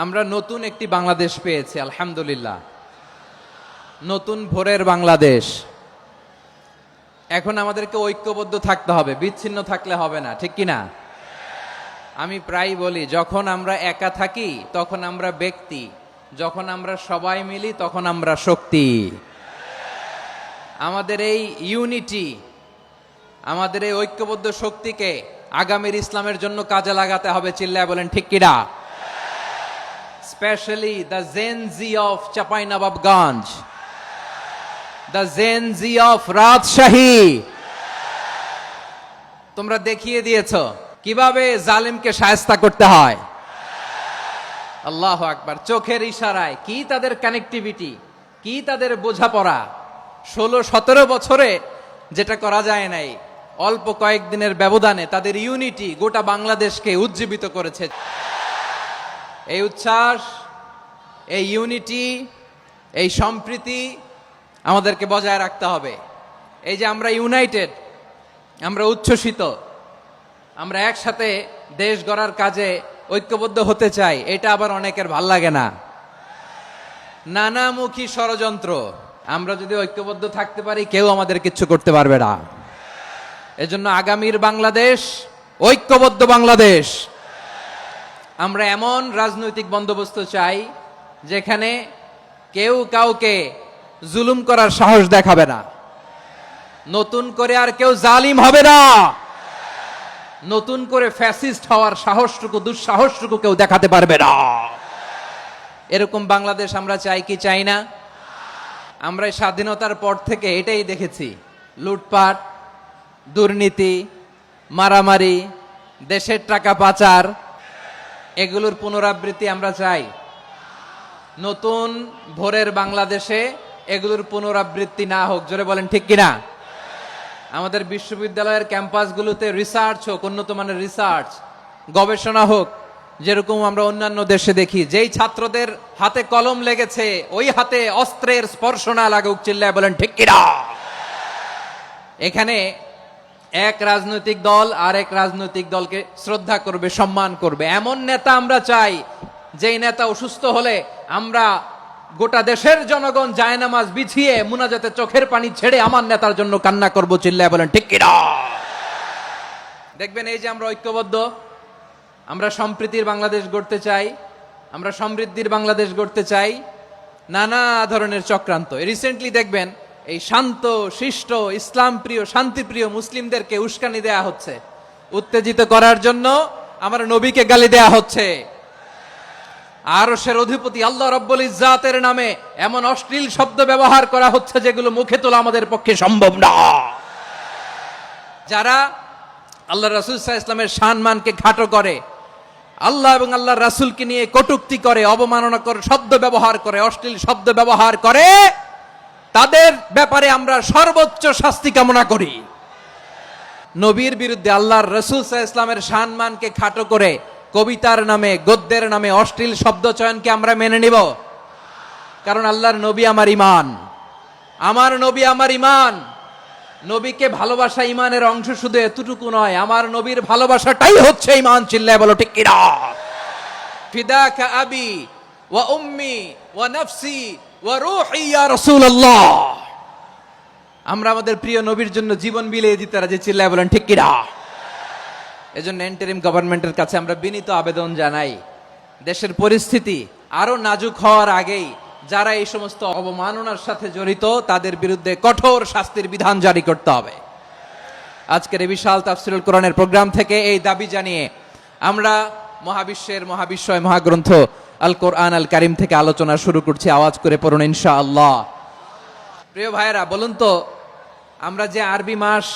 আমরা নতুন একটি বাংলাদেশ পেয়েছি আলহামদুলিল্লাহ, নতুন ভোরের বাংলাদেশ। এখন আমাদেরকে ঐক্যবদ্ধ থাকতে হবে, বিচ্ছিন্ন থাকলে হবে না, ঠিক কি না? আমি প্রায় বলি, যখন আমরা একা থাকি তখন আমরা ব্যক্তি, যখন আমরা সবাই মিলি তখন আমরা শক্তি। আমাদের এই ইউনিটি, আমাদের এই ঐক্যবদ্ধ শক্তিকে আগামীর ইসলামের জন্য কাজে লাগাতে হবে। চিল্লায় বলেন ঠিক কিনা? Specially the Gen Z of Chapainawabganj, the Gen Z of Rajshahi. তোমরা দেখিয়ে দিয়েছ কিভাবে জালিমকে শায়েস্তা করতে হয়। আল্লাহু আকবার। চোখের ইশারায় কি তাদের কানেক্টিভিটি, কি তাদের বোঝাপড়া। 16-17 বছরে যেটা করা যায় নাই, অল্প কয়েকদিনের ব্যবধানে তাদের ইউনিটি গোটা বাংলাদেশকে উজ্জীবিত করেছে। এই উচ্ছ্বাস, এই ইউনিটি, এই সম্প্রীতি আমাদেরকে বজায় রাখতে হবে। এই যে আমরা ইউনাইটেড, আমরা উচ্ছ্বসিত, আমরা একসাথে দেশ গড়ার কাজে ঐক্যবদ্ধ হতে চাই, এটা আবার অনেকের ভাল লাগে না। নানামুখী ষড়যন্ত্র। আমরা যদি ঐক্যবদ্ধ থাকতে পারি, কেউ আমাদের কিচ্ছু করতে পারবে না। এজন্য আগামীর বাংলাদেশ ঐক্যবদ্ধ বাংলাদেশ। আমরা এমন রাজনৈতিক বন্দোবস্ত চাই যেখানে কেউ কাউকে জুলুম করার সাহস দেখাবে না, নতুন করে আর কেউ জালিম হবে না, নতুন করে ফ্যাসিস্ট হওয়ার সাহসটুকু, দুঃসাহসটুকু কেউ দেখাতে পারবে না। এরকম বাংলাদেশ আমরা চাই কি চাই না? আমরা স্বাধীনতার পর থেকে এটাই দেখেছি, লুটপাট, দুর্নীতি, মারামারি, দেশের টাকা পাচার, এগুলোর পুনরাবৃত্তি আমরা চাই। নতুন ভোরের বাংলাদেশে এগুলোর পুনরাবৃত্তি না হোক। জোরে বলেন ঠিক কিনা? আমাদের বিশ্ববিদ্যালয়ের ক্যাম্পাসগুলোতে রিসার্চ হোক, উন্নত মানের রিসার্চ, গবেষণা হোক, যেরকম আমরা অন্যান্য দেশে দেখি। যেই ছাত্রদের হাতে কলম লেগেছে, ওই হাতে অস্ত্রের স্পর্শ না লাগুক। চিল্লায় বলেন ঠিক কিনা? এখানে এক রাজনৈতিক দল আর এক রাজনৈতিক দলকে শ্রদ্ধা করবে, সম্মান করবে, এমন নেতা আমরা চাই যেই নেতা অসুস্থ হলে আমরা গোটা দেশের জনগণ জায়নামাজ বিছিয়ে মুনাজাতে চোখের পানি ছেড়ে আমার নেতার জন্য কান্না করব। চিল্লায় বলেন ঠিক কিনা? দেখবেন এই যে আমরা ঐক্যবদ্ধ, আমরা সম্প্রীতির বাংলাদেশ গড়তে চাই, আমরা সমৃদ্ধির বাংলাদেশ গড়তে চাই। নানা ধরনের চক্রান্ত। রিসেন্টলি দেখবেন এই শান্ত শিষ্ট ইসলাম প্রিয় শান্তিপ্রিয় মুসলিমদেরকে উস্কানি দেয়া হচ্ছে, উত্তেজিত করার জন্য আমার নবীকে গালি দেয়া হচ্ছে। আরশের অধিপতি আল্লাহ রাব্বুল ইজ্জাতের নামে এমন অশ্লীল শব্দ ব্যবহার করা হচ্ছে যেগুলো মুখে তোলা আমাদের পক্ষে সম্ভব না। যারা আল্লাহ রাসূল সাল্লাল্লাহু আলাইহি ওয়াসাল্লামের সম্মানকে খাটো করে, আল্লাহ এবং আল্লাহর রাসূলকে নিয়ে কটূক্তি করে, অবমাননাকর শব্দ ব্যবহার করে, অশ্লীল শব্দ ব্যবহার করে, তাদের ব্যাপারে আমরা সর্বোচ্চ শাস্তি কামনা করি। নবীর বিরুদ্ধে আল্লাহর রাসূল সাল্লাল্লাহু আলাইহি ওয়াসাল্লামের সম্মানকে খাটো করে কবিতার নামে, গদ্যের নামে অশ্লীল শব্দ চয়নকে আমরা মেনে নিব? কারণ আল্লাহর নবী আমার ঈমান, আমার নবী আমার ঈমান। নবীকে ভালোবাসা ঈমানের অংশ শুধু এতটুকু নয়, আমার নবীর ভালোবাসাটাই হচ্ছে ঈমান। চিল্লায় বলো ঠিক কিনা? ফিদাকা আবি ওয়া উম্মি ওয়া নফসি ওয়া রূহি ইয়া রাসূলুল্লাহ। আমরা আমাদের প্রিয় নবীর জন্য জীবন বিলিয়ে দিতে রাজি। চিল্লায় বলেন ঠিক কিনা? এজন্য ইন্টারিম গভর্নমেন্টের কাছে আমরা বিনীত আবেদন জানাই, দেশের পরিস্থিতি আরো নাজুক হওয়ার আগেই যারা এই সমস্ত অবমাননার সাথে জড়িত তাদের বিরুদ্ধে কঠোর শাস্তির বিধান জারি করতে হবে। আজকের এই বিশাল তাফসীরুল কোরআনের প্রোগ্রাম থেকে এই দাবি জানিয়ে আমরা মহাবিশ্বের মহাবিশ্বয় মহাগ্রন্থ আল কোরআন আল কারীম থেকে আলোচনা শুরু করছি। আওয়াজ করে পড়ুন ইনশাআল্লাহ। প্রিয় ভাইয়েরা, বলুন তো, আমরা যে আরবি মাস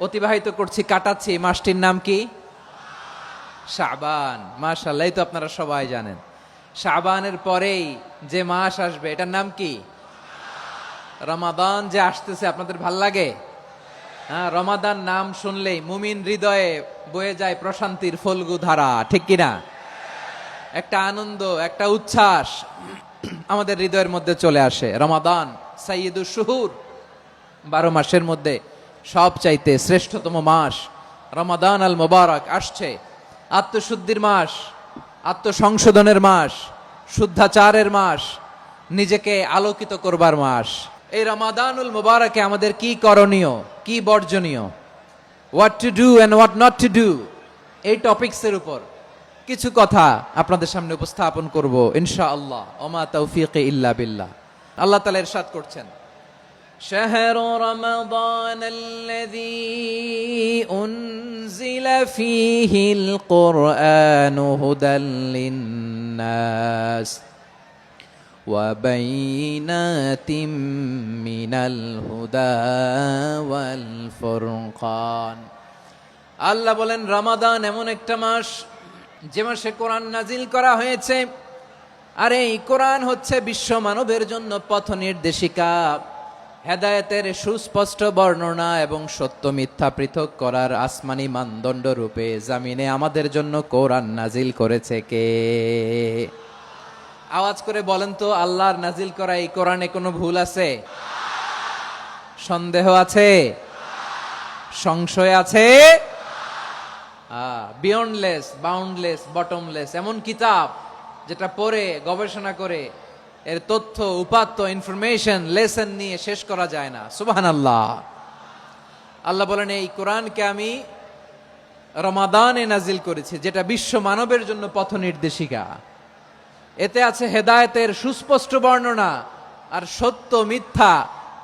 অতিবাহিত করছি, কাটাচ্ছি, মাসটির নাম কি? শাবান। মাশাআল্লাহ, এই তো আপনারা সবাই জানেন। শাবানের পরেই যে মাস আসবে এটার নাম কি? রমাদান। যে আসতেছে, আপনাদের ভাল লাগে? হ্যাঁ, রমাদান নাম শুনলেই মুমিন হৃদয়ে বয়ে যায় প্রশান্তির ফল্গু ধারা, ঠিক কিনা? একটা আনন্দ, একটা উচ্ছ্বাস আমাদের হৃদয়ের মধ্যে চলে আসে। রমাদান সাইয়্যিদুশ শুহুর, 12 মাসের মধ্যে সব চাইতে শ্রেষ্ঠতম মাস রমাদান আল মুবারক আসছে। আত্মশুদ্ধির মাস, আত্মসংশোধনের মাস, শুদ্ধাচারের মাস, নিজেকে আলোকিত করবার মাস। এই রমাদানুল মুবারকে আমাদের কি করণীয়, কি বর্জনীয়, what to do and what not to do, এই টপিকসের উপর কিছু কথা আপনাদের সামনে উপস্থাপন করব ইনশাআল্লাহ। ওমা তাওফীকি ইল্লা বিল্লাহ। আল্লাহ তাআলা ইরশাদ করছেন, শাহরু রমাদানাল্লাযী উনজিলা ফীহিল কুরআনু হুদাল লিন্নাস ওয়া বাইনাতিম মিনাল হুদা ওয়াল ফুরকান। আল্লাহ বলেন, রমাদান এমন একটা মাস যে মাসে কোরআন নাজিল করা হয়েছে, আর এই কোরআন হচ্ছে বিশ্ব মানবের জন্য পথ নির্দেশিকা, হেদায়েতের সুস্পষ্ট বর্ণনা এবং সত্য মিথ্যা পৃথক করার আসমানি মানদণ্ড রূপে জামিনে আমাদের জন্য কোরআন নাজিল করেছে কে? আওয়াজ করে বলেন তো, আল্লাহর নাজিল করা এই কোরআনে কোনো ভুল আছে? সন্দেহ আছে? সংশয় আছে? বিয়ন্ডলেস, বাউন্ডলেস, বটমলেস, এমন কিতাব যেটা পড়ে গবেষণা করে এর তথ্য উপাত্ত ইনফরমেশন লেসন নিয়ে শেষ করা যায় না। সুবহানাল্লাহ। আল্লাহ বলেন, এই কোরআনকে আমি রমাদানে নাজিল করেছি, যেটা বিশ্ব মানবের জন্য পথ নির্দেশিকা। এতে আছে হেদায়েতের সুস্পষ্ট বর্ণনা আর সত্য মিথ্যা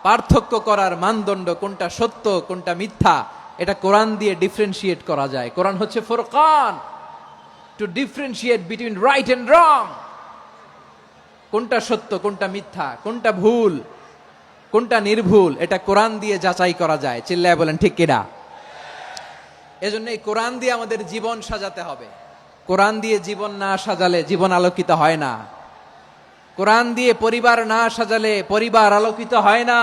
পার্থক্য করার মানদণ্ড, কোনটা সত্য কোনটা মিথ্যা এটা কোরআন দিয়ে ডিফারেন্সিয়েট করা যায়। কোরআন হচ্ছে ফুরকান, to differentiate between right and wrong. কোনটা সত্য কোনটা মিথ্যা, কোনটা ভুল কোনটা নির্ভুল, এটা কোরআন দিয়ে যাচাই করা যায়। চিল্লায় বলেন ঠিক কিনা? এজন্য এই কোরআন দিয়ে আমাদের জীবন সাজাতে হবে। কোরআন দিয়ে জীবন না সাজালে জীবন আলোকিত হয় না। কোরআন দিয়ে পরিবার না সাজালে পরিবার আলোকিত হয় না।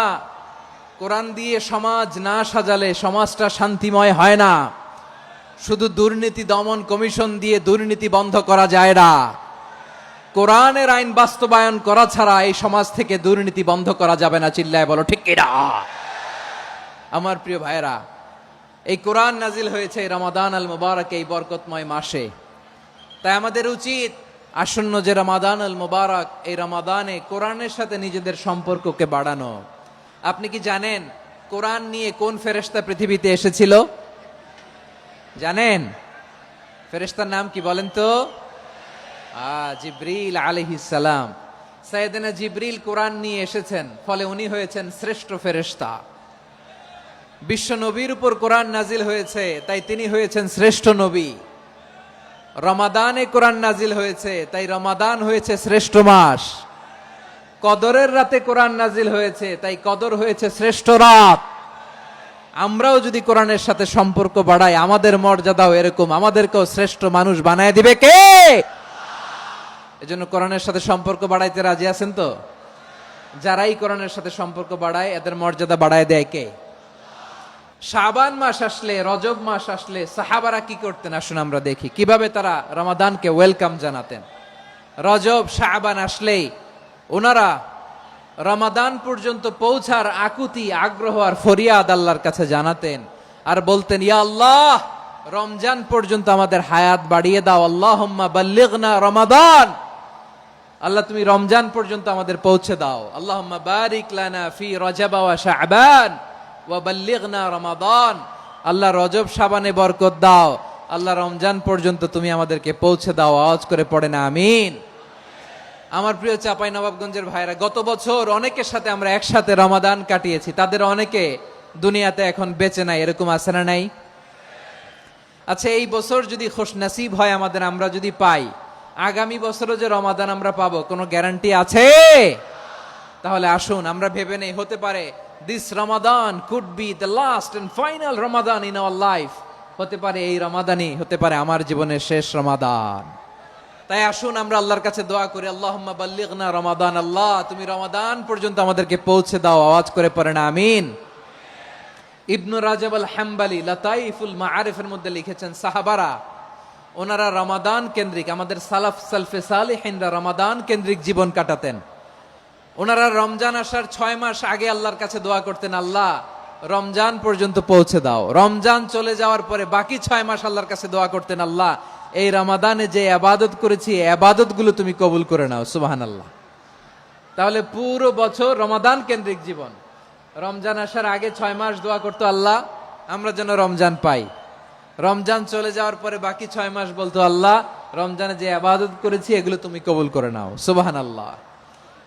কোরআন দিয়ে সমাজ না সাজালে সমাজটা শান্তিময় হয় না। শুধু দুর্নীতি দমন কমিশন দিয়ে দুর্নীতি বন্ধ করা যায় না। কোরআনের আইন বাস্তবায়ন করা ছাড়া এই সমাজ থেকে দুর্নীতি বন্ধ করা যাবে না। চিল্লায় বলো ঠিক কিনা? আমার প্রিয় ভাইরা, এই কোরআন নাজিল হয়েছে রমাদান আল মুবারক, এই বরকতময় মাসে। তাই আমাদের উচিত আসন্ন যে রমাদান আল মুবারক, এই রমাদানে কোরআনের সাথে নিজেদের সম্পর্ককে বাড়ানো। আপনি কি জানেন কোরআন নিয়ে কোন ফেরেশতা পৃথিবীতে এসেছিল? জানেন? ফেরেশতার নাম কি বলেন তো? জিবরিল আলাইহিস সালাম। সাইয়েদনা জিবরিল কোরআন নিয়ে এসেছেন, ফলে উনি হয়েছেন শ্রেষ্ঠ ফেরেশতা। বিশ্ব নবীর উপর কোরআন নাজিল হয়েছে, তাই তিনি হয়েছেন শ্রেষ্ঠ নবী। রমাদানে কোরআন নাজিল হয়েছে, তাই রমাদান হয়েছে শ্রেষ্ঠ মাস। কদরের রাতে কোরআন নাজিল হয়েছে, তাই কদর হয়েছে শ্রেষ্ঠ রাত। আমরাও যদি কোরআনের সাথে সম্পর্ক বাড়াই, আমাদের মর্যাদাও এরকম, আমাদেরকেও শ্রেষ্ঠ মানুষ বানায় দিবে কে? এজন্য কোরআনের সাথে সম্পর্ক বাড়াইতে রাজি আছেন তো? যারাই কোরআনের সাথে সম্পর্ক বাড়ায় এদের মর্যাদা বাড়ায় দেয় কে? শাবান মাস আসলে, রজব মাস আসলে সাহাবারা কি করতেন আসুন আমরা দেখি কিভাবে তারা রমাদানকে ওয়েলকাম জানাতেন। রজব শাবান আসলেই ওনারা রমাদান পর্যন্ত পৌঁছার আকুতি, আগ্রহ আর ফরিয়াদ আল্লাহর কাছে জানাতেন আর বলতেন, ইয়া আল্লাহ, রমজান পর্যন্ত আমাদের হায়াত বাড়িয়ে দাও। আল্লাহুম্মা বাল্লিগনা রমাদান, আল্লাহ তুমি রমজান পর্যন্ত আমাদের পৌঁছে দাও। আল্লাহুম্মা বারিক লানা ফি রজব ওয়া শাবান ওয়া বাল্লিগনা রমাদান, আল্লাহ রজব শাবানে বরকত দাও, আল্লাহ রমজান পর্যন্ত তুমি আমাদেরকে পৌঁছে দাও। আওয়াজ করে পড়ে না আমিন। আমার প্রিয় চাপাই নবাবগঞ্জের ভাইরা, গত বছর অনেকের সাথে আমরা একসাথে রমাদান কাটিয়েছি, তাদের অনেকে দুনিয়াতে এখন বেঁচে নাই, এরকম আছে না নাই? আচ্ছা, এই বছর যদি খুশ নসিব হয় আমাদের, আমরা যদি পাই, আগামী বছরও যে রমাদান আমরা পাবো কোনো গ্যারান্টি আছে? তাহলে আসুন আমরা ভেবে নেই, হতে পারে this Ramadan could be the last and final Ramadan in our life. হতে পারে এই রমাদানই হতে পারে আমার জীবনের শেষ রমাদান। তাই আসুন আমরা আল্লাহর কাছে দোয়া করি, আল্লাহুম্মা বাল্লিগনা রমাদান, আল্লাহ তুমি রমাদান পর্যন্ত আমাদেরকে পৌঁছে দাও। আওয়াজ করে পড়েন আমিন। ইবনু রাজব আল হাম্বলি লাতাইফুল মাআরিফের মধ্যে লিখেছেন, সাহাবারা ওনারা রমাদান কেন্দ্রিক, আমাদের সালাফ সালফে সালিহিনরা রমাদান কেন্দ্রিক জীবন কাটাতেন। ওনারা রমজান আসার 6 মাস আগে আল্লাহর কাছে দোয়া করতেন, আল্লাহ রমজান পর্যন্ত পৌঁছে দাও। রমজান চলে যাওয়ার পরে বাকি 6 মাস আল্লাহর কাছে দোয়া করতেন, আল্লাহ এই রমাদানে যে ইবাদত করেছি ইবাদত গুলো তুমি কবুল করে নাও সুবহানাল্লাহ। তাহলে পুরো বছর রমাদান কেন্দ্রিক জীবন। রমজান আসার আগে 6 মাস দোয়া করতো আল্লাহ আমরা যেন রমজান পাই। রমজান চলে যাওয়ার পরে বাকি 6 মাস বলতো আল্লাহ রমজানে যে ইবাদত করেছি এগুলো তুমি কবুল করে নাও সুবহানাল্লাহ।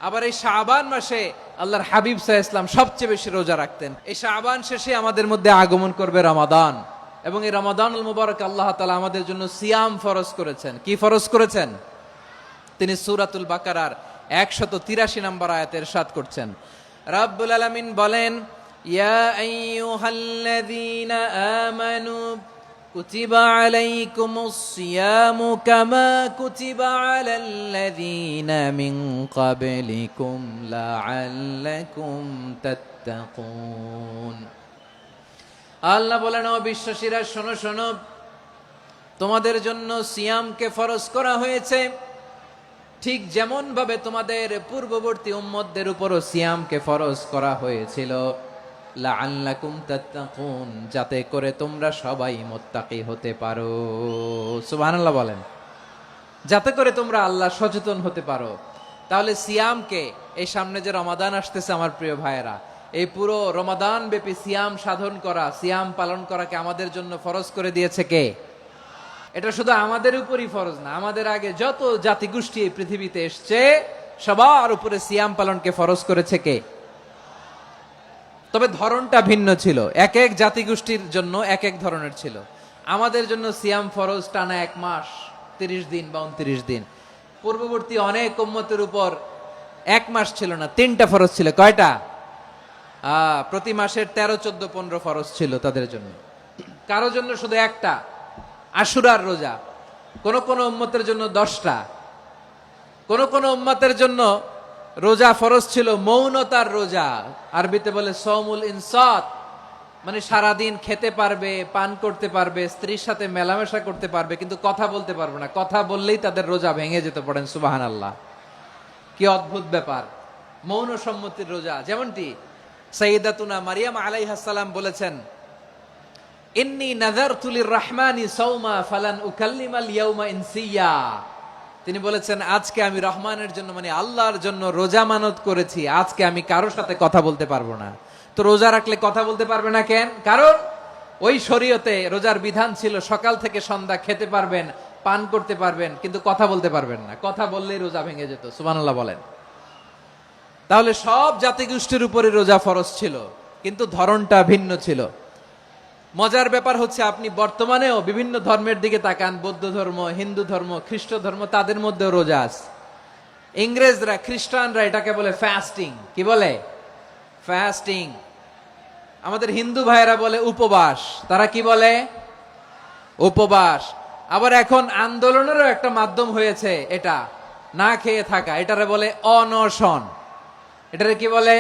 আবার এই শাবান মাসে আল্লাহর হাবিব সাল্লাল্লাহু আলাইহি ওয়াসাল্লাম সবচেয়ে বেশি রোজা রাখতেন। এই শাবান শেষে আমাদের মধ্যে আগমন করবে রমাদান, এবং এই রমাদানুল মুবারক আল্লাহ তাআলা আমাদের জন্য সিয়াম ফরজ করেছেন। কি ফরজ করেছেন? তিনি সূরাতুল বাকারার 183 নম্বর আয়াতে ইরশাদ করছেন, রাব্বুল আলামিন বলেন, ইয়া আইয়ুহাল্লাযীনা আমানু কুতিবা আলাইকুমুস সিয়ামু কামা কুতিবা আলাল্লাযীনা মিন ক্বাবলিকুম লাআল্লাকুম তাত্তাকুন। আল্লাহ বলেন, ও বিশ্বাসীরা শোনো শোনো, তোমাদের জন্য সিয়ামকে ফরজ করা হয়েছে ঠিক যেমন ভাবে তোমাদের পূর্ববর্তী উম্মতদের উপরও সিয়ামকে ফরজ করা হয়েছিল, লাআল্লাকুম তাত্তাকুন, যাতে করে তোমরা সবাই মুত্তাকি হতে পারো। সুবহানাল্লাহ বলেন, যাতে করে তোমরা আল্লাহ সচেতন হতে পারো। তাহলে সিয়ামকে, এই সামনে যে রমাদান আসতেছে আমার প্রিয় ভাইয়েরা, এই পুরো রমাদান ব্যাপী সিয়াম সাধন করা, সিয়াম পালন করাকে আমাদের জন্য ফরজ করে দিয়েছে কে? এটা শুধু আমাদের উপরই ফরজ না, আমাদের আগে যত জাতিগোষ্ঠী এই পৃথিবীতে এসছে সবার উপরে সিয়াম পালনকে ফরজ করেছে কে? তবে ধরনটা ভিন্ন ছিল, এক এক জাতিগোষ্ঠীর জন্য এক এক ধরনের ছিল। আমাদের জন্য সিয়াম ফরজ টানা 1 মাস 30 দিন বা 29 দিন। পূর্ববর্তী অনেক উম্মতের উপর 1 মাস ছিল না, 3টা ফরজ ছিল। কয়টা? প্রতি মাসের 13, 14, 15 ফরজ ছিল তাদের জন্য। কারো জন্য শুধু একটা, আশুরার রোজা। কোন কোন উম্মতের জন্য 10টা। কোন কোন উম্মতের জন্য রোজা ফরজ ছিল মৌনতার রোজা, আরবিতে বলে সৌমুল ইনসাত, মানে সারাদিন খেতে পারবে, পান করতে পারবে, স্ত্রীর সাথে মেলামেশা করতে পারবে, কিন্তু কথা বলতে পারবে না। কথা বললেই তাদের রোজা ভেঙে যেতে। পড়েন সুবহানাল্লাহ, কি অদ্ভুত ব্যাপার! মৌন সম্মতির রোজা। যেমনটি সাইয়্যিদাতুনা মারিয়াম আলাইহাস সালাম বলেছেন, ইন্নী নাযারতু লির-রাহমানি সাওমা ফালান উকাল্লিমাল ইয়াওমা ইনসিয়া। তিনি বলেছেন, আজকে আমি রহমানের জন্য, মানে আল্লাহর জন্য রোজা মানত করেছি, আজকে আমি কারোর সাথে কথা বলতে পারবো না। তো রোজা রাখলে কথা বলতে পারবে না কেন? কারণ ওই শরীয়তে রোজার বিধান ছিল সকাল থেকে সন্ধ্যা খেতে পারবেন, পান করতে পারবেন, কিন্তু কথা বলতে পারবেন না। কথা বললেই রোজা ভেঙে যেত। সুবহানাল্লাহ বলেন। তাহলে সব জাতিগোষ্ঠীর উপরে রোজা ফরজ ছিল, কিন্তু ধরনটা ভিন্ন ছিল। মজার ব্যাপার হচ্ছে, আপনি বর্তমানেও বিভিন্ন ধর্মের দিকে তাকান, বৌদ্ধ ধর্ম, হিন্দু ধর্ম, খ্রিস্ট ধর্ম, তাদের মধ্যেও রোজা আছে। ইংরেজরা, খ্রিস্টানরা এটাকে বলে ফাস্টিং। কি বলে? ফাস্টিং। আমাদের হিন্দু ভাইয়েরা বলে উপবাস। তারা কি বলে? উপবাস। আবার এখন আন্দোলনেরও একটা মাধ্যম হয়েছে এটা, না খেয়ে থাকা। এটারে বলে অনশন। এটারে কি বলে?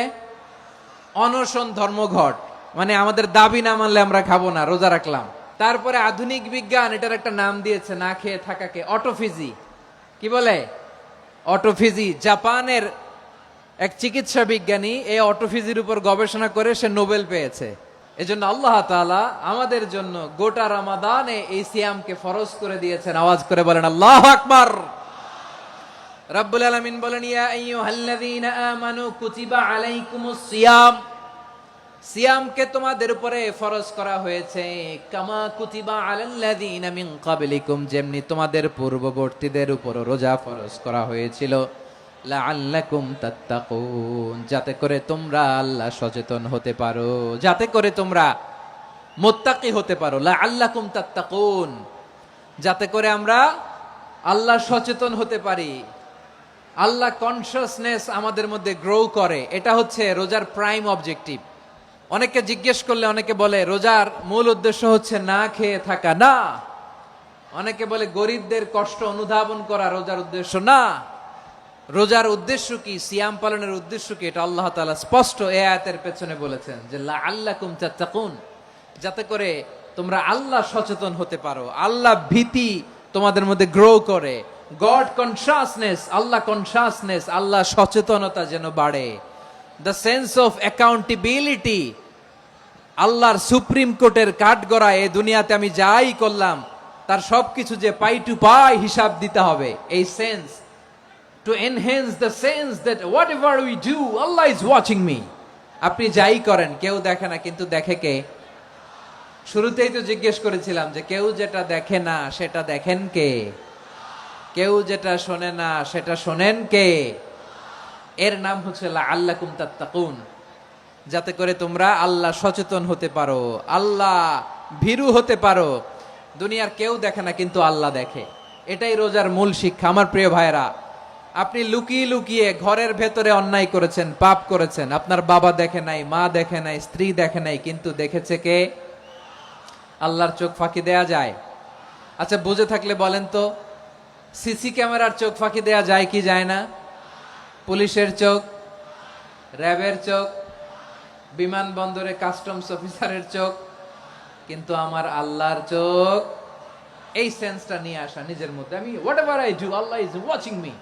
অনশন ধর্মঘট। মানে আমাদের দাবি না মানলে আমরা খাবো না, রোজা রাখলাম। তারপরে আধুনিক বিজ্ঞান এটার একটা নাম দিয়েছে না খেয়ে থাকাকে, অটোফিজি। কি বলে? অটোফিজি। জাপানের এক চিকিৎসা বিজ্ঞানী এই অটোফিজির উপর গবেষণা করে সে নোবেল পেয়েছে। এজন্য আল্লাহ তাআলা আমাদের জন্য গোটা রমাদানে এই সিয়ামকে ফরজ করে দিয়েছেন। আওয়াজ করে বলেন আল্লাহু আকবার। রব্বুল আলামিন বলেন, ইয়া আইয়ুহাল্লাযীনা আমানু কুতিবা আলাইকুমুস সিয়াম, সিয়ামকে তোমাদের উপরে ফরজ করা হয়েছে কামা কুতিবা আলাল্লাযীনা মিন ক্বাবলিকুম, যেমনি তোমাদের পূর্ববর্তীদের উপর রোজা ফরজ করা হয়েছিল, লাআল্লাকুম তাত্তাকুন, যাতে করে তোমরা আল্লাহ সচেতন হতে পারো, যাতে করে তোমরা মুত্তাকি হতে পারো। লাআল্লাকুম তাত্তাকুন, যাতে করে আমরা আল্লাহ সচেতন হতে পারি, আল্লাহ কনসিয়াসনেস আমাদের মধ্যে গ্রো করে। এটা হচ্ছে রোজার প্রাইম অবজেক্টিভ। অনেকে জিজ্ঞেস করলে অনেকে বলে রোজার মূল উদ্দেশ্য হচ্ছে না খেয়ে থাকা। না। অনেকে বলে গরিবদের কষ্ট অনুধাবন করা রোজার উদ্দেশ্য। না। রোজার উদ্দেশ্য কি, সিয়াম পালনের উদ্দেশ্য কি, এটা আল্লাহ তাআলা স্পষ্ট এই আয়াতের পেছনে বলেছেন যে লাআল্লাকুম তাত্তাকুন, যাতে করে তোমরা আল্লাহ সচেতন হতে পারো, আল্লাহ ভীতি তোমাদের মধ্যে গ্রো করে, গড কনসিয়াসনেস, আল্লাহ কনসিয়াসনেস, আল্লাহ সচেতনতা যেন বাড়ে, দ্য সেন্স অফ অ্যাকাউন্টেবিলিটি। আল্লাহর সুপ্রিম কোর্টের কাঠগড়ায় এই দুনিয়াতে আমি যাই করলাম তার সবকিছু যে পাই টু পাই হিসাব দিতে হবে। এই sense, to enhance the sense that what ever we do Allah is watching me. আপনি যাই করেন কেউ দেখে না, কিন্তু দেখে কে? শুরুতেই তো জিজ্ঞেস করেছিলাম যে কেউ যেটা দেখে না সেটা দেখেন কে? কেউ যেটা শোনে না সেটা শোনেন কে? এর নাম হচ্ছে লাআল্লাকুম তাত্তাকুন, যাতে করে তোমরা আল্লাহ সচেতন হতে পারো, আল্লাহ ভীরু হতে পারো। দুনিয়ার কেউ দেখে না, কিন্তু আল্লাহ দেখে। এটাই রোজার মূল শিক্ষা। আমার প্রিয় ভাইরা, আপনি লুকিয়ে লুকিয়ে ঘরের ভেতরে অন্যায় করেছেন, পাপ করেছেন, আপনার বাবা দেখে নাই, মা দেখে নাই, স্ত্রী দেখে নাই, কিন্তু দেখেছে কে? আল্লাহর চোখ ফাঁকি দেয়া যায়? আচ্ছা, বুঝে থাকলে বলেন তো, সিসি ক্যামেরার চোখ ফাঁকি দেয়া যায় কি যায় না? পুলিশের চোখ, র্যাবের চোখ, বিমানবন্দরে কাস্টমস অফিসারের চোখ, কিন্তু আমার আল্লাহর চোখ। এই সেন্সটা নিয়ে আসা নিজের মধ্যে, আমি what ever I do Allah is watching me,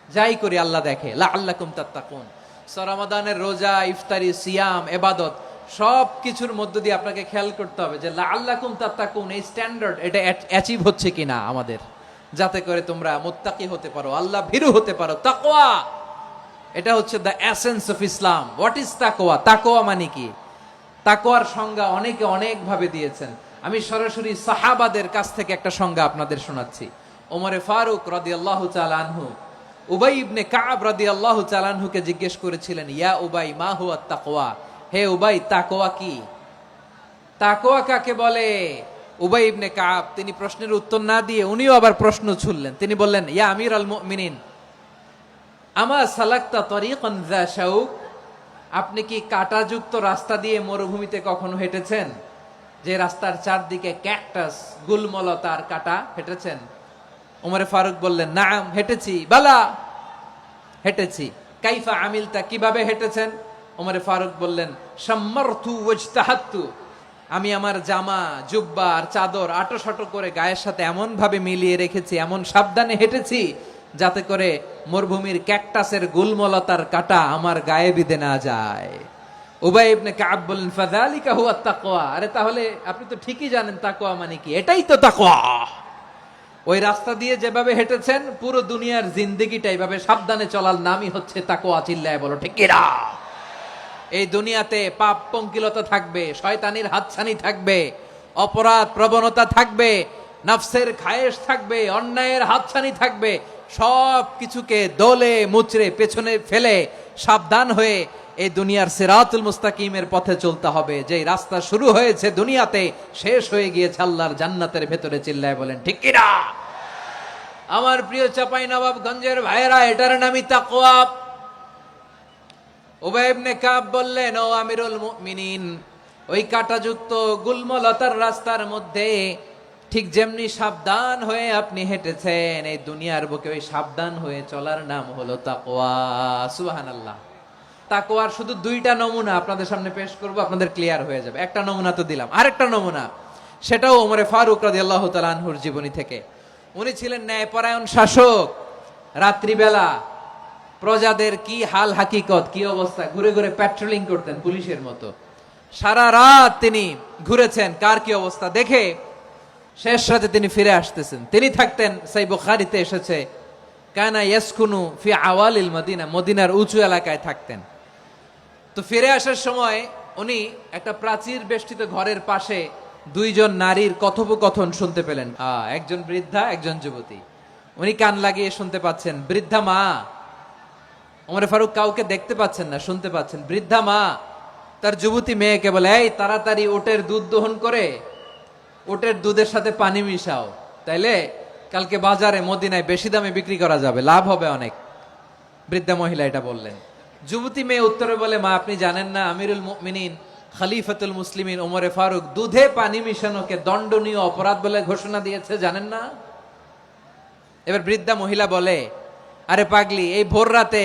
যাই করি আল্লাহ দেখে। লাআল্লাকুম তাত্তাকুন। রমাদানের রোজা, ইফতারি, সিয়াম, ইবাদত সব কিছুর মধ্য দিয়ে আপনাকে খেয়াল করতে হবে যে লাআল্লাকুম তাত্তাকুন এই স্ট্যান্ডার্ড এটা অ্যাচিভ হচ্ছে কিনা আমাদের, যাতে করে তোমরা মুত্তাকি হতে পারো, আল্লাহ ভীরু হতে পারো। তাকওয়া, এটা হচ্ছে the essence of Islam. What is তাকওয়া? তাকওয়া মানে কি? তাকওয়ার সংজ্ঞা অনেকে অনেক ভাবে দিয়েছেন। আমি সরাসরি সাহাবাদের কাছ থেকে একটা সংজ্ঞা আপনাদের শোনাচ্ছি। ওমরে ফারুক রাদিয়াল্লাহু তাআলা আনহু উবাই ইবনে কাব রাদিয়াল্লাহু তাআলা আনহুকে জিজ্ঞেস করেছিলেন, ইয়া উবাই মা হুয়া তাকওয়া? হে উবাই, তাকওয়া কি? তাকওয়া কাকে বলে? উবাই ইবনে কাব তিনি প্রশ্নের উত্তর না দিয়ে উনিও আবার প্রশ্ন ছুড়লেন। তিনি বললেন, ইয়া আমিরাল মুমিনিন আমা সালাকতা তরিকান যা শাউক? আপনি কি কাঁটাযুক্ত রাস্তা দিয়ে মরুভূমিতে কখনো হেঁটেছেন, যে রাস্তার চারদিকে ক্যাকটাস, গুলমলতার কাঁটা, হেঁটেছেন? ওমরে ফারুক বললেন, নাম, হেঁটেছি। বালা, হেঁটেছি। কাইফা আমিলতা, কিভাবে হেঁটেছেন? ওমরে ফারুক বললেন, শাম্মারতু ওয়াজতাহাতু, আমি আমার জামা, জুব্বা আর চাদর আটোসাটো করে গায়ের সাথে এমন ভাবে মিলিয়ে রেখেছি, এমন সাবধানে হেঁটেছি যাতে করে মরুভূমির ক্যাকটাসের গুলমলতার কাঁটা আমার গায়ে বিধে না যায়। উবাই ইবনে কাব বললেন, ফাযালিকা হুয়া তাকওয়া। আরে তাহলে আপনি তো ঠিকই জানেন তাকওয়া মানে কি, এটাই তো তাকওয়া। ওই রাস্তা দিয়ে যেভাবে হেঁটেছেন, পুরো দুনিয়ার জিন্দেগিটা এইভাবে সাবধানে চলার নামই হচ্ছে তাকওয়া। চিল্লায় বলো ঠিক কিনা? এই দুনিয়াতে পাপ পঙ্কিলতা থাকবে, শয়তানির হাতছানি থাকবে, অপরাধ প্রবণতা থাকবে, নফসের খায়েশ থাকবে, অন্যায়ের হাতছানি থাকবে। সব কিছুকে দলে মুচড়ে পেছনে ফেলে সাবধান হয়ে এই দুনিয়ার সিরাতুল মুস্তাকিমের পথে চলতে হবে। যে রাস্তা শুরু হয়েছে দুনিয়াতে, শেষ হয়ে গিয়েছে আল্লাহর জান্নাতের ভেতরে। চিল্লায় বলেন ঠিক কিনা? আমার প্রিয় চাপাই নবাবগঞ্জের ভাইয়েরা, এটার নামই তাকওয়া। উবাই ইবনে কাব বললেন, ও আমিরুল মুমিনিন, ওই কাঁটাযুক্ত গুলমলতার রাস্তার মধ্যে ঠিক যেমনি সাবধান হয়ে আপনি হেঁটেছেন, এই দুনিয়ার বুকে ওই সাবধান হয়ে চলার নাম হলো তাকওয়া। সুবহানাল্লাহ। তাকওয়ার শুধু দুইটা নমুনা আপনাদের সামনে পেশ করব, আপনাদের ক্লিয়ার হয়ে যাবে। একটা নমুনা তো দিলাম, আরেকটা নমুনা, সেটাও ওমরে ফারুক রাদিয়াল্লাহু তাআলা আনহুর জীবনী থেকে। উনি ছিলেন ন্যায়পরায়ণ শাসক। রাত্রিবেলা প্রজাদের কি হাল হাকিকত, কি অবস্থা, ঘুরে ঘুরে প্যাট্রোলিং করতেন পুলিশের মতো। সারা রাত তিনি ঘুরেছেন কার কি অবস্থা দেখে, শেষ রাতে তিনি ফিরে আসতেছেন। তিনি থাকতেন, সেই বুখারীতে এসেছে, কানা ইয়াসকুনু ফি আওয়ালিল মদিনা, মদিনার উঁচু এলাকায় থাকতেন। তো ফিরে আসার সময় উনি একটা প্রাচীর বেষ্টিত ঘরের পাশে দুইজন নারীর কথোপকথন শুনতে পেলেন। একজন বৃদ্ধা, একজন যুবতী। উনি কান লাগিয়ে শুনতে পাচ্ছেন। বৃদ্ধা মা, ওমর ফারুক কাউকে দেখতে পাচ্ছেন না, শুনতে পাচ্ছেন। বৃদ্ধা মা তার যুবতী মেয়েকে বলে, এই তাড়াতাড়ি ওটের দুধ দহন করে ওটের দুধের সাথে পানি মিশাও, তাইলে কালকে বাজারে মদিনায় বেশি দামে বিক্রি করা যাবে, লাভ হবে অনেক। বৃদ্ধা মহিলা এটা বললেন। যুবতী মেয়ে উত্তরে বলে, মা আপনি জানেন না আমিরুল মুমিনিন খলিফাতুল মুসলিমিন ওমরে ফারুক দুধে পানি মিশানোকে দণ্ডনীয় অপরাধ বলে ঘোষণা দিয়েছে, জানেন না? এবার বৃদ্ধা মহিলা বলে, আরে পাগলি, এই ভোর রাতে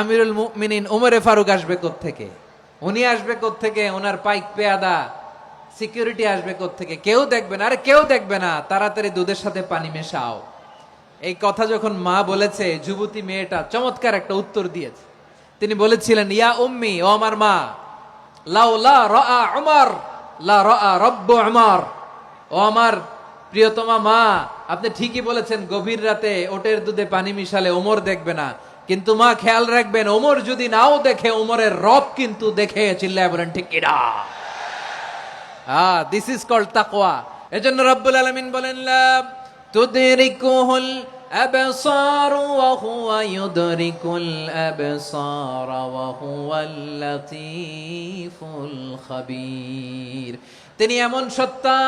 আমিরুল মুমিনিন ওমরে ফারুক আসবে কোত্থেকে? উনি আসবে কোত্থেকে? ওনার পাইক পেয়াদা সিকিউরিটি আসবে কোত্থেকে? কেউ দেখবে না। আরে কেউ দেখবে না, তাড়াতাড়ি দুধের সাথে পানি মেশাও। এই কথা যখন মা বলেছে, যুবতী মেয়েটা চমৎকার একটা উত্তর দিয়েছে। তিনি বলেছিলেন, ইয়া উম্মি, ও আমার মা, লাউলা রাআ উমর লা রাআ রব্বু উমর। ও আমার প্রিয়তমা মা, আপনি ঠিকই বলেছেন, গভীর রাতে ওটের দুধে পানি মিশালে ওমর দেখবে না, কিন্তু মা খেয়াল রাখবেন, ওমর যদি নাও দেখে, ওমরের রব কিন্তু দেখে। চিল্লায় বলেন ঠিক কিনা? দিস ইজ কল্ড তাকওয়া। এজন্য রব্বুল আলামিন বলেন, লা তুদরিকুহুল আবসার ওয়া হুয়া ইউদরিকুল আবসার ওয়া হুয়াল লাতীফুল খাবীর। তিনি এমন সত্তা,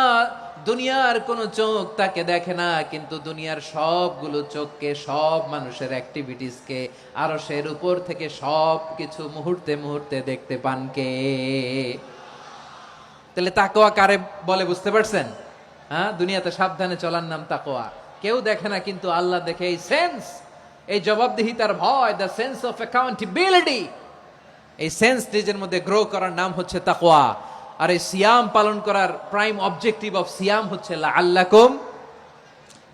দুনিয়ার কোন চোখ তাকে দেখে না, কিন্তু দুনিয়ার সবগুলো চোখকে, সব মানুষের অ্যাক্টিভিটিসকে, আরশের উপর থেকে সব কিছু মুহূর্তে মুহূর্তে দেখতে পান কে? তাহলে তাকওয়া কারে বলে বুঝতে পারছেন? দুনিয়াতে সাবধানে চলার নাম তাকওয়া। কেউ দেখে না, কিন্তু আল্লাহ দেখে। এই সেন্স, এই জবাবদিহিতার ভয়, দ্য সেন্স অফ অ্যাকাউন্টেবিলিটি, এই সেন্স নিজের মধ্যে গ্রো করার নাম হচ্ছে তাকওয়া। আর এই সিয়াম পালন করার প্রাইম অবজেক্টিভ অফ সিয়াম হচ্ছে লাআল্লাকুম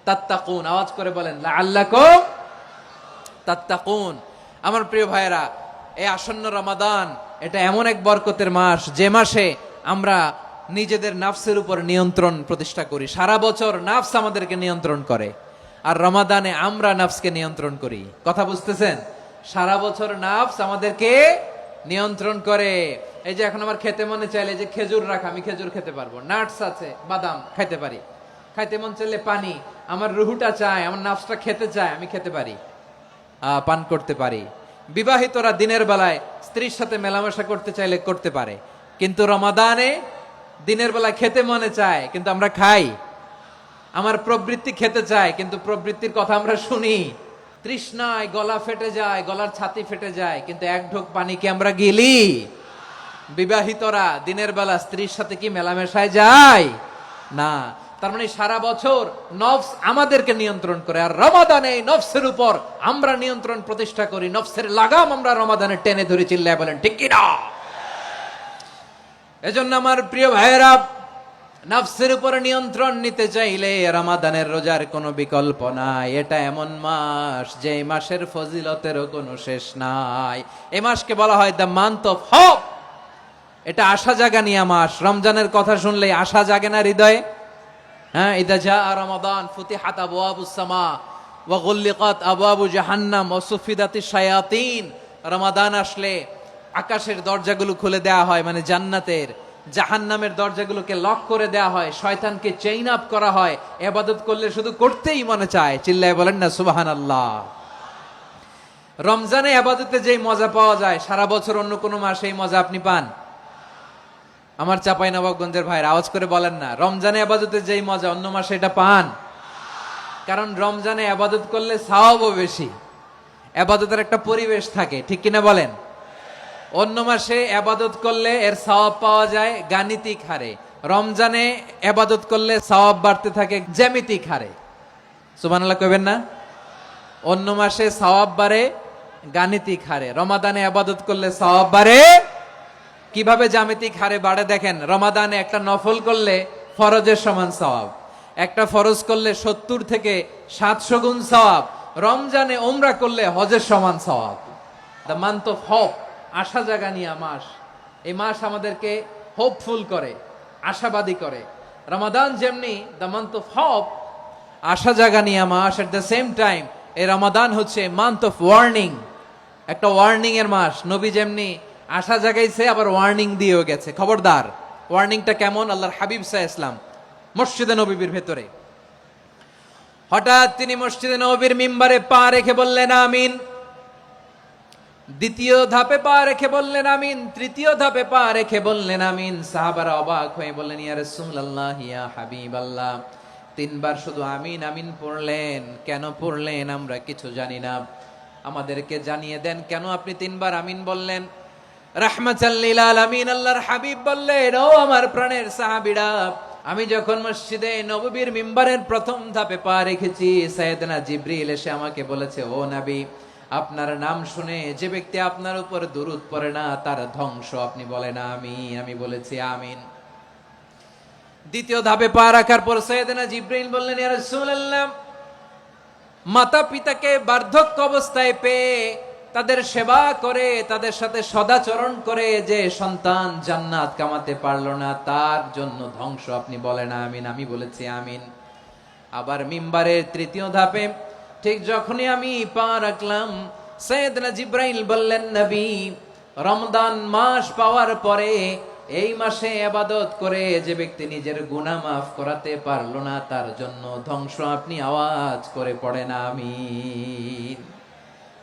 তাত্তাকুন। আওয়াজ করে বলেন, লাআল্লাকুম তাত্তাকুন। আমার প্রিয় ভাইয়েরা, এই আসন্ন রমাদান, এটা এমন এক বরকতের মাস, যে মাসে আমরা নিজেদের নাফসের উপর নিয়ন্ত্রণ প্রতিষ্ঠা করি। সারা বছর নাফস আমাদেরকে নিয়ন্ত্রণ করে, আর রমাদানে আমরা নাফসকে নিয়ন্ত্রণ করি। কথা বুঝতেছেন? সারা বছর নাফস আমাদেরকে নিয়ন্ত্রণ করে। এই যে এখন আমার খেতে মনে চাইলে যে খেজুর রাখা, আমি খেজুর খেতে পারবো, নাটস আছে, বাদাম খাইতে পারি। খাইতে মন চাইলে পানি, আমার রুহুটা চায়, আমার নাফসটা খেতে চায়, আমি খেতে পারি, পান করতে পারি। বিবাহিতরা দিনের বেলায় স্ত্রীর সাথে মেলামেশা করতে চাইলে করতে পারে, কিন্তু রমাদানে দিনের বেলায় খেতে মনে চায়, কিন্তু আমরা খাই। আমার প্রবৃত্তি খেতে চায়, কিন্তু প্রবৃত্তির কথা আমরা শুনি। তৃষ্ণায় গলা ফেটে যায়, গলার ছাতি ফেটে যায়, কিন্তু এক ঢোক পানি কি আমরা গিলি? বিবাহিতরা দিনের বেলা স্ত্রীর সাথে কি মেলামেশায় যায়? না। তার মানে সারা বছর নফস আমাদেরকে নিয়ন্ত্রণ করে, আর রমাদানে নফসের উপর আমরা নিয়ন্ত্রণ প্রতিষ্ঠা করি। নফসের লাগাম আমরা রমাদানে টেনে ধরে। চিল্লায় বলেন ঠিক কিনা? এজন্য আমার প্রিয় ভাইয়েরা, নফসের উপর নিয়ন্ত্রণ নিতে চাইলে রমাদানের রোজার কোনো বিকল্প নাই। এটা এমন মাস, যে মাসের ফজিলতেরও কোনো শেষ নাই। এই মাসকে বলা হয় দ্য মান্থ অফ হোপ। এটা আশা জাগানিয়া মাস। রমজানের কথা শুনলে আশা জাগে না হৃদয়ে? ইদা জাআ রমাদান ফুতিহাত আবওয়াবুস সামা ওয়া গুল্লিকাত আবওয়াবু জাহান্নাম ওয়া সুফিদাতিশ শায়াতিন। রমাদান আসলে আকাশের দরজাগুলো খুলে দেয়া হয়, মানে জান্নাতের। জাহান্নামের দরজাগুলোকে লক করে দেয়া হয়, শয়তানকে চেইন আপ করা হয়। ইবাদত করলে শুধু করতেই মনে চায়। চিল্লায় বলেন না সুবহানাল্লাহ। রমজানে ইবাদতে যেই মজা পাওয়া যায়, সারা বছর অন্য কোনো মাসে এই মজা আপনি পান? আমার চাঁপাইনবাবগঞ্জের ভাইরা আওয়াজ করে বলেন না, রমজানে ইবাদতে যেই মজা অন্য মাসে এটা পান? কারণ রমজানে ইবাদত করলে সওয়াবও বেশি, ইবাদতের একটা পরিবেশ থাকে, ঠিক কিনা বলেন? অন্য মাসে ইবাদত করলে এর সওয়াব পাওয়া যায় গাণিতিক হারে, রমজানে ইবাদত করলে সওয়াব বাড়তে থাকে জ্যামিতিক হারে। সুবহানাল্লাহ কইবেন না? অন্য মাসে সওয়াব বাড়ে গাণিতিক হারে, রমাদানে ইবাদত করলে সওয়াব বাড়ে কিভাবে? জ্যামিতিক হারে বাড়ে। দেখেন, রমাদানে একটা নফল করলে ফরজের সমান সওয়াব, একটা ফরজ করলে 70 থেকে 700 গুণ সওয়াব। রমজানে উমরা করলে হজের সমান সওয়াব। দ্য মান্থ অফ হোপ, আশা জাগানিয়া মাস। এই মাস আমাদেরকে হোপফুল করে, আশাবাদী করে। রমাদান যেমনি দ্য মান্থ অফ হোপ, আশা জাগানিয়া মাস, এট দ্য সেম টাইম এই রমাদান হচ্ছে মান্থ অফ ওয়ার্নিং, একটা ওয়ার্নিং এর মাস। নবী যেমনি আশা জাগাইছে, আবার ওয়ার্নিং দিয়েও গেছে, খবরদার। ওয়ার্নিংটা কেমন? আল্লাহর হাবিব সাল্লাল্লাহু আলাইহি ওয়াসাল্লাম মসজিদে নববীর ভেতরে, হঠাৎ তিনি মসজিদে নববীর মিম্বারে পা রেখে বললেন আমিন। দ্বিতীয় ধাপে পা রেখে বললেন আমিন, তৃতীয় ধাপে পা রেখে বললেন আমিন। সাহাবারা অবাক হয়ে বললেন, ইয়া রাসূলুল্লাহ, ইয়া হাবিবাল্লাহ, 3 বার শুধু আমিন আমিন পড়লেন, কেন পড়লেন আমরা কিছু জানি না, আমাদেরকে জানিয়ে দেন কেন আপনি 3 বার আমিন বললেন। রাহমাতাল লিল আলামিন আল্লাহর হাবিব বললেন, ও আমার প্রাণের সাহাবীরা, আমি যখন মসজিদে নববীর মিম্বারের প্রথম ধাপে পা রেখেছি, সাইয়েদনা জিবরিল এসে আমাকে বলেছে, ও নবী, আপনার নাম শুনে যে ব্যক্তি আপনার উপর দুরূদ পড়ে না তার ধ্বংস। আপনি বলেন আমি বলেছি আমিন। দ্বিতীয় ধাপে পা রাখার পর সাইয়েদনা জিবরিল বললেন, ইয়া রাসূলুল্লাহ, মাতা পিতাকে বার্ধক্য অবস্থায় পেয়ে তাদের সেবা করে, তাদের সাথে সদাচরণ করে যে সন্তান জান্নাত কামাতে পারলো না, তার জন্য ধ্বংস। আপনি বলেন আমিন। আমি বলেছি আমিন। আবার মিম্বারের তৃতীয় ধাপে ঠিক যখনই আমি পা রাখলাম, সাইয়েদনা জিব্রাইল বললেন, নবী, রমজান মাস পাওয়ার পরে এই মাসে ইবাদত করে যে ব্যক্তি নিজের গুনাহ মাফ করাতে পারলো না, তার জন্য ধ্বংস আপনি আওয়াজ করে পড়েন আমিন।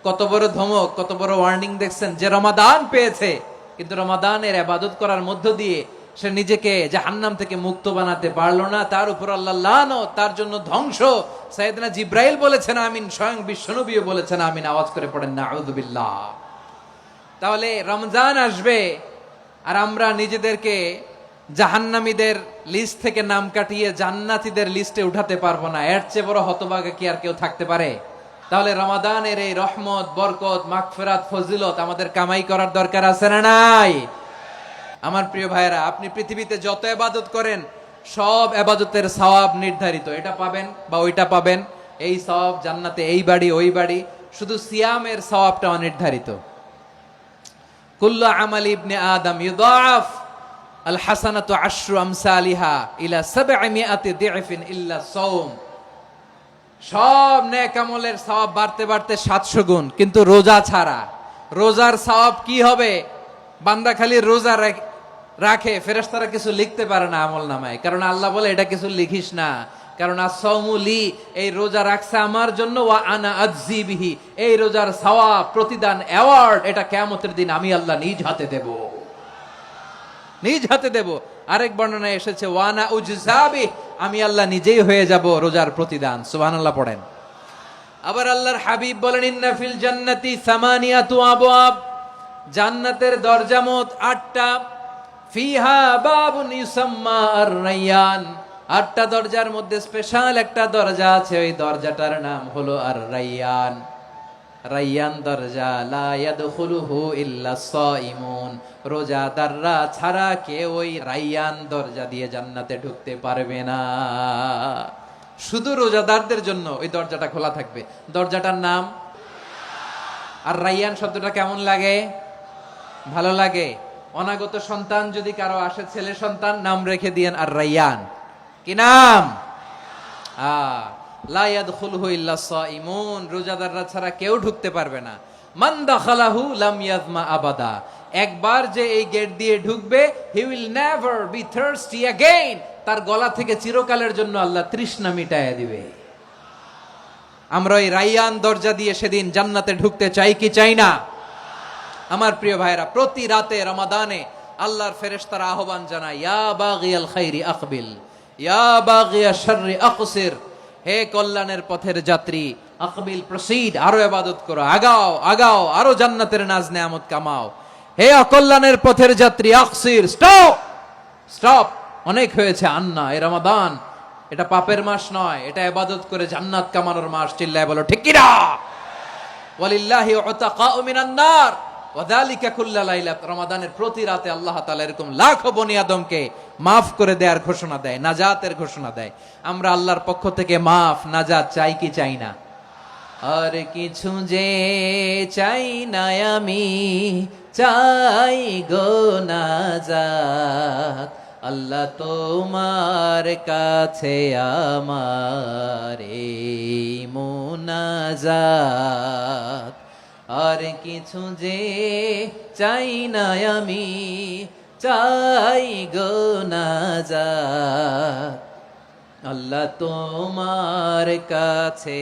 কত বড় ধমক, কত বড় ওয়ার্নিং দেখছেন! যে রমাদান পেয়েছে, কিন্তু রমাদানের ইবাদত করার মধ্য দিয়ে সে নিজেকে জাহান্নাম থেকে মুক্ত বানাতে পারলো না, তার উপর আল্লাহ লানত, তার জন্য ধ্বংস। সাইয়েদনা জিব্রাইল বলেছেন আমিন, স্বয়ং বিশ্বনবীও বলেছেন আমিন। আওয়াজ করে পড়েন নাউযুবিল্লাহ। তাহলে রমজান আসবে আর আমরা নিজেদেরকে জাহান্নামীদের লিস্ট থেকে নাম কাটিয়ে জান্নাতীদের লিস্টে উঠাতে পারবো না। এর চেয়ে বড় হতভাগা কি আর কেউ থাকতে পারে? তাহলে রমাদানের এই রহমত, বরকত, মাগফিরাত, ফজিলত আমাদের কামাই করার দরকার আছে না নাই? আমার প্রিয় ভাইরা, আপনি পৃথিবীতে যত ইবাদত করেন সব ইবাদতের সওয়াব নির্ধারিত। এটা পাবেন বা ওইটা পাবেন, এই সওয়াব জান্নাতে, এই বাড়ি ওই বাড়ি। শুধু সিয়ামের সওয়াবটা অনির্ধারিত। কুল্লু আমালি ইবনে আদম ইউদাআফ আল হাসানাতু আশরু আমসালিহা ইলা 700 দি'ফিন ইল্লা সাওম। সব নেক আমলের সওয়াব বাড়তে বাড়তে 700 গুণ, কিন্তু রোজা ছাড়া। রোজার সওয়াব কি হবে? বান্দা খালি রোজা রাখে, ফেরেশতারা কিছু লিখতে পারে না আমল নামায়, কারণ আল্লাহ বলে এটা কিছু লিখিস না, কারণ as-সাওমু লি, এই রোজা রাখছে আমার জন্য, ওয়া আনা আজজি বিহি, এই রোজার সওয়াব, প্রতিদান, অ্যাওয়ার্ড এটা কিয়ামতের দিন আমি আল্লাহ নিজ হাতে দেব, নিজ হাতে দেব। আরেক বর্ণনায় এসেছে ওয়া আনা উজজা বিহি, আমি আল্লাহ নিজেই হয়ে যাব রোজার প্রতিদান। সুবহানাল্লাহ পড়েন। আবার আল্লাহর হাবিব বলেন, ইন্না ফিল জান্নাতি সামানিয়াতু আবওয়াব, জান্নাতের দরজা মোট 8টা। ফিহা বাবুন ইউসাম্মা আর-রায়্যান, 8টা দরজার মধ্যে স্পেশাল একটা দরজা আছে, ওই দরজাটার নাম হলো আর-রায়্যান। রায়্যান দরজা, লা ইয়াদখুলুহু ইল্লা সাইমুন, রোজাদাররা ছাড়া কেউ ওই রায়্যান দরজা দিয়ে জান্নাতে ঢুকতে পারবে না। শুধু রোজাদারদের জন্য ওই দরজাটা খোলা থাকবে। দরজাটার নাম আর রায়্যান। শব্দটা কেমন লাগে? ভালো লাগে। অনাগত সন্তান যদি কারো আসে, ছেলে সন্তান, নাম রেখে দিয়েন আর রায়্যান। কি নাম? লা ইয়াদখুলুহু ইল্লা সাইমুন, রোজাদাররা ছাড়া কেউ ঢুকতে পারবে না। মান দাখালাহু লাম ইয়াজমা আবাদা, একবার যে এই গেট দিয়ে ঢুকবে, he will never be thirsty again, তার গলা থেকে চিরকালের জন্য আল্লাহ তৃষ্ণা মিটায়া দিবে। আমরা এই রায়্যান দরজা দিয়ে সেদিন জান্নাতে ঢুকতে চাই কি চাই না? আমার প্রিয় ভাইরা, প্রতি রাতে রমাদানে আল্লাহর ফেরেশতারা আহ্বান জানায়, ইয়া বাগিয়াল খাইরি আকবিল, ইয়া বাগিয়াশ শাররি আকসির, হে কল্যাণের পথের যাত্রী, আকবিল, প্রসিড, আরো ইবাদত করো, আগাও আগাও, আরো জান্নাতের নাজ নেয়ামত কামাও। হে অকল্যাণের পথের যাত্রী, আকসির, স্টপ স্টপ, অনেক হয়েছে। আন্না, এই রমাদান এটা পাপের মাস নয়, এটা ইবাদত করে জান্নাত কামানোর মাস। চিল্লায় বলো ঠিক কি না? ওয়ালিল্লাহি উতাকাউ মিনান নার ওয়াযালিকা কুল্লা লাইলা, রমাদানের প্রতি রাতে আল্লাহ তাআলা এরকম লাখো বনি আদমকে মাফ করে দেওয়ার ঘোষণা দেয়, নাজাতের ঘোষণা দেয়। আমরা আল্লাহর পক্ষ থেকে মাফ, নাজাত চাই কি চাই না? আর কিছু যে চাই না আমি, চাই গো নাজাত, আল্লাহ তোমার কাছে আমার এই মুনাজাত। আর কিছু যে চাই না আমি, চাই গো নাজাত, আল্লাহ তোমার কাছে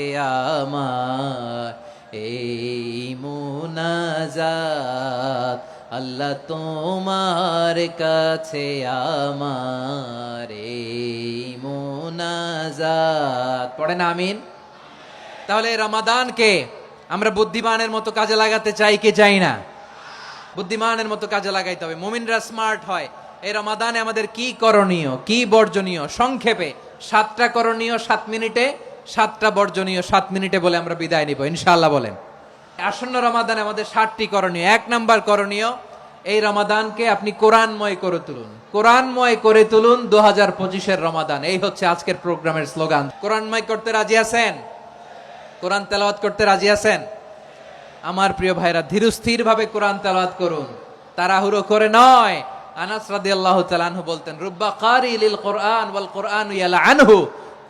আমার এই মুনাজাত, আল্লাহ তোমার কাছে আমার এই মুনাজাত। পড়েন আমিন। তাহলে রমাদানকে আমরা বুদ্ধিমানের মতো কাজে লাগাতে চাই কি চাই না? বুদ্ধিমানের মতো কাজে লাগাইতে হবে। মুমিনরা স্মার্ট হয়। এই রমাদানে আমাদের কি করণীয়, কি বর্জনীয়? সংক্ষেপে 7টা করণীয় 7 মিনিটে, 7টা বর্জনীয় 7 মিনিটে বলে আমরা বিদায় নিব ইনশাআল্লাহ। বলেন, আসন্ন রমাদানে আমাদের 7টি করণীয়। 1 নাম্বার করণীয়, এই রমাদানকে আপনি কোরআনময় করে তুলুন। কোরআনময় করে তুলুন 2025-এর রমাদান। এই হচ্ছে আজকের প্রোগ্রামের স্লোগান। কোরআনময় করতে রাজি আছেন? কোরআন তেলাওয়াত করতে রাজি আছেন? আমার প্রিয় ভাইরা, ধীরস্থির ভাবে কোরআন তেলাওয়াত করুন, তাড়াহুড়ো করে নয়। আনাস রাদিয়াল্লাহু তাআলা আনহু বলতেন, রুব্বা কারি লিল কোরআন ওয়াল কোরআনু ইয়ালআনহু,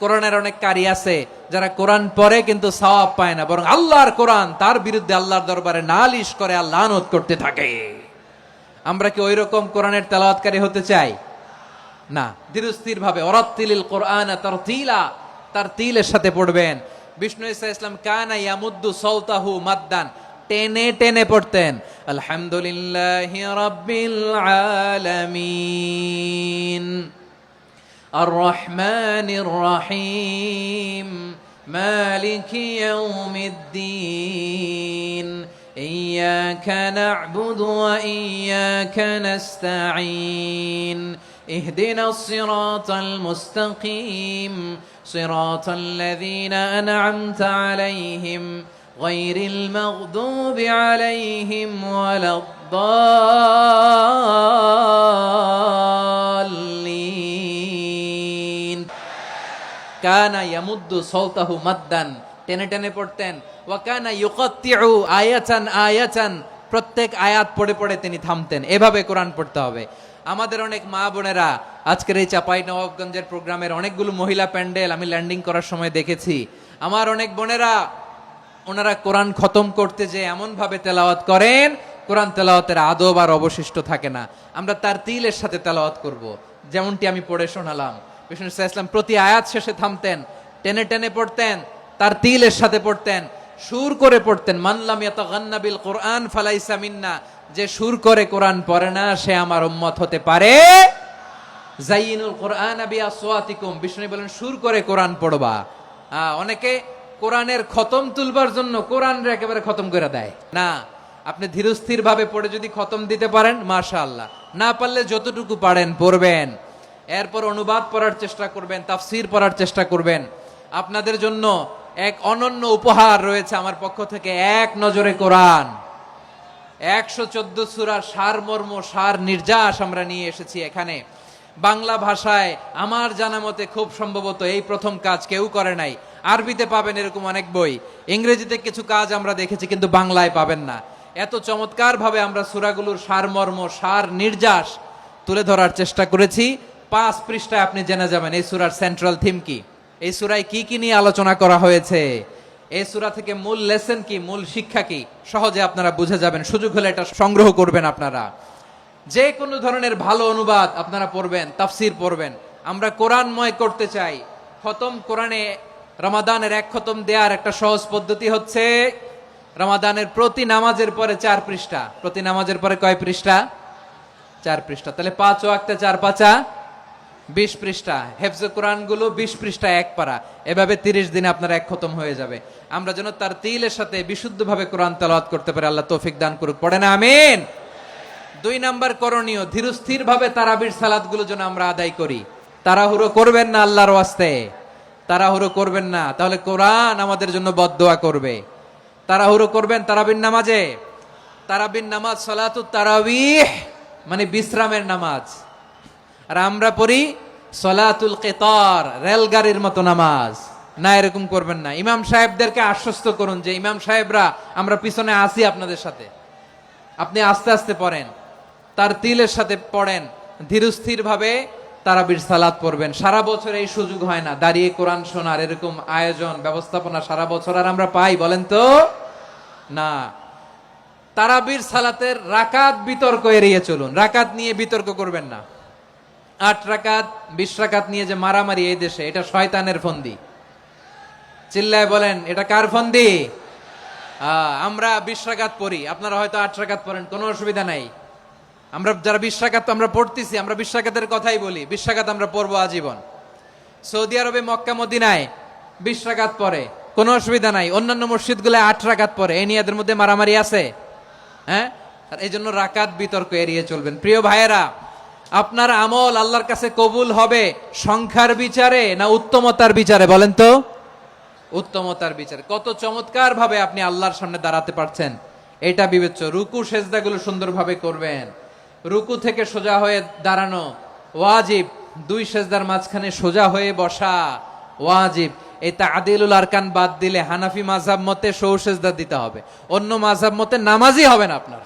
কোরআনের অনেক কারি আছে যারা কোরআন পড়ে কিন্তু সওয়াব পায় না, বরং আল্লাহর কোরআন তার বিরুদ্ধে আল্লাহর দরবারে নালিশ করে আর লানত করতে থাকে। আমরা কি ওইরকম কোরআনের তেলাওয়াতকারী হতে চাই? না। ধীরস্থির ভাবে ওরাত্তিলিল কোরআন তারতিলা, তারতিলের সাথে পড়বেন। বিষ্ণু ঈসা ইসলাম কানা ইয়ামুদ্দু সাওতাহু মাদ্দান, টেনে টেনে পড়তেন। আলহামদুলিল্লাহি রাব্বিল আলামিন আর রহমানির রহিম মালিকি ইয়াউমিদ্দিন ইয়্যাকা না'বুদু ওয়া ইয়্যাকা নাস্তাঈন ইহদিনাস সিরাতাল মুস্তাকিম সিরাতাল লাযীনা আন'আমতা আলাইহিম গায়রিল মাগদুবি আলাইহিম ওয়ালাদ-দাল্লিন। কানা ইয়ামুদ্দু সাওতাহু মাদ্দান, টেনে টেনে পড়তেন। ওয়া কানা ইউকাত্তিউ আয়াতান আয়াতান, প্রত্যেক আয়াত পড়ে পড়ে তিনি থামতেন। এভাবে কোরআন পড়তে হবে। আমাদের অনেক মা বোনেরা আজকের এই চাঁপাইনবাবগঞ্জের প্রোগ্রামের অনেকগুলো মহিলা প্যান্ডেল আমি ল্যান্ডিং করার সময় দেখেছি। আমার অনেক বোনেরা ওনারা কোরআন খতম করতে যে এমন ভাবে তেলাওয়াত করেন, কোরআন তেলাওয়াতের আদব আর অবশিষ্ট থাকে না। আমরা তারতিলের সাথে তেলাওয়াত করব, যেমনটি আমি পড়ে শোনালাম। বিষ্ণু ইসলাম প্রতি আয়াত শেষে থামতেন, টেনে টেনে পড়তেন, তারতিলের সাথে পড়তেন, সুর করে পড়তেন। মানলাম ইয়াতাগান্না বিল কোরআন ফালাইসা মিন্না, যে সুর করে কোরআন পড়ে না সে আমার উম্মত হতে পারে। জাইয়িনুল কোরআন বিআসওয়াতিকুম, বিষ্ণু বলেন সুর করে কোরআন পড়বা। অনেকে কোরআনের খতম তুলবার জন্য কোরআনরে একেবারে খতম করে দেয় না। আপনি ধীরস্থির ভাবে পড়ে যদি খতম দিতে পারেন মাশাআল্লাহ, না পারলে যতটুকু পারেন পড়বেন। এরপর অনুবাদ পড়ার চেষ্টা করবেন, তাফসীর পড়ার চেষ্টা করবেন। আপনাদের জন্য এক অনন্য উপহার রয়েছে আমার পক্ষ থেকে, এক নজরে কোরআন। 114 সূরার সারমর্ম, সার নির্যাস আমরা নিয়ে এসেছি এখানে। বাংলা ভাষায় আমার জানা মতে খুব সম্ভবত এই প্রথম কাজ কেউ করে নাই। আরবিতে পাবেন এরকম অনেক বই, ইংরেজিতে কিছু কাজ আমরা দেখেছি, কিন্তু বাংলায় পাবেন না। এত চমৎকার ভাবে আমরা সূরাগুলোর সারমর্ম, সার নির্যাস তুলে ধরার চেষ্টা করেছি। 5 পৃষ্ঠায় আপনি জেনে যাবেন এই সূরার সেন্ট্রাল থিম কি, এই সূরায় কি কি নিয়ে আলোচনা করা হয়েছে, এই সূরা থেকে মূল লেসন কি, মূল শিক্ষা কি, সহজে আপনারা বুঝে যাবেন। সুযোগ হলে এটা সংগ্রহ করবেন আপনারা। যে কোনো ধরনের ভালো অনুবাদ আপনারা পড়বেন, তাফসীর পড়বেন। আমরা কোরআনময় করতে চাই। খতম কোরআনে রমাদানের 1 খতম দেওয়ার একটা সহজ পদ্ধতি হচ্ছে রমাদানের প্রতি নামাজের পরে 4 পৃষ্ঠা। প্রতি নামাজের পরে কয় পৃষ্ঠা? 4 পৃষ্ঠা। তাহলে 5 ওয়াক্তে 4 পাঁচা 20 পৃষ্ঠা। হেফজে কোরআন গুলো 20 পৃষ্ঠা এক পারা। এভাবে 30 দিনে আপনার 1 খতম হয়ে যাবে। আমরা যেন তারতিলের সাথে বিশুদ্ধভাবে কোরআন তেলাওয়াত করতে পারি, আল্লাহ তৌফিক দান করুক। পড়েন আমিন। 2 নাম্বার করণীয়, ধীরস্থির ভাবে তারাবির সালাতগুলো যেন আমরা আদায় করি। তাড়াহুড়ো করবেন না আল্লাহর ওয়াস্তে, তাড়াহুড়ো করবেন না, তাহলে কোরআন আমাদের জন্য বদদোয়া করবে। তাড়াহুড়ো করবেন তারাবির নামাজে। তারাবির নামাজ সালাতুত তারাবিহ মানে বিশ্রামের নামাজ। আর আমরা পড়ি সালাতুল কিতার, রেলগাড়ির মতো নামাজ। না, এরকম করবেন না। ইমাম সাহেবদেরকে আশ্বস্ত করুন যে ইমাম সাহেবরা আমরা পিছনে আসি আপনাদের সাথে, আপনি আস্তে আস্তে পড়েন, তারতিলের সাথে পড়েন, ধীরস্থির ভাবে তারাবির সালাত পড়বেন। সারা বছর এই সুযোগ হয় না দাঁড়িয়ে কোরআন শোনার, এরকম আয়োজন ব্যবস্থাপনা সারা বছর আর আমরা পাই বলেন তো না। তারাবির সালাতের রাকাত বিতর্ক এড়িয়ে চলুন, রাকাত নিয়ে বিতর্ক করবেন না। 8 রাকাত 20 রাকাত নিয়ে যে মারামারি এই দেশে, এটা শয়তানের ফন্দি। চিল্লায় বলেন এটা কার ফন্দি? আমরা 20 রাকাত পড়ি, আপনারা হয়তো 8 রাকাত পড়েন, কোনো অসুবিধা নাই। আমরা যারা 20 রাকাত আমরা পড়তেছি, আমরা 20 রাকাতের কথাই বলি। 20 রাকাত আমরা পড়বো আজীবন। সৌদি আরবে মক্কা মদিনায় 20 রাকাত পড়ে, কোনো অসুবিধা নাই। অন্যান্য মসজিদগুলো 8 রাকাত পড়ে, এই নিয়ে এদের মধ্যে মারামারি আছে? হ্যাঁ, আর এই জন্য রাকাত বিতর্ক এড়িয়ে চলবেন। প্রিয় ভাইয়েরা, আপনার আমল আল্লাহর কাছে কবুল হবে সংখ্যার বিচারে না উত্তমতার বিচারে? বলেন তো। উত্তমতার বিচারে। কত চমৎকার ভাবে আপনি আল্লাহর সামনে দাঁড়াতে পারছেন এটা বিবেচ্য। রুকু সেজদাগুলো সুন্দরভাবে করবেন। রুকু থেকে সোজা হয়ে দাঁড়ানো ওয়াজিব, 2 সেজদার মাঝখানে সোজা হয়ে বসা ওয়াজিব। এই তা'দিলুল আরকান বাদ দিলে হানাফি মাযহাব মতে সৌ সেজদা দিতে হবে, অন্য মাযহাব মতে নামাজই হবে না আপনার।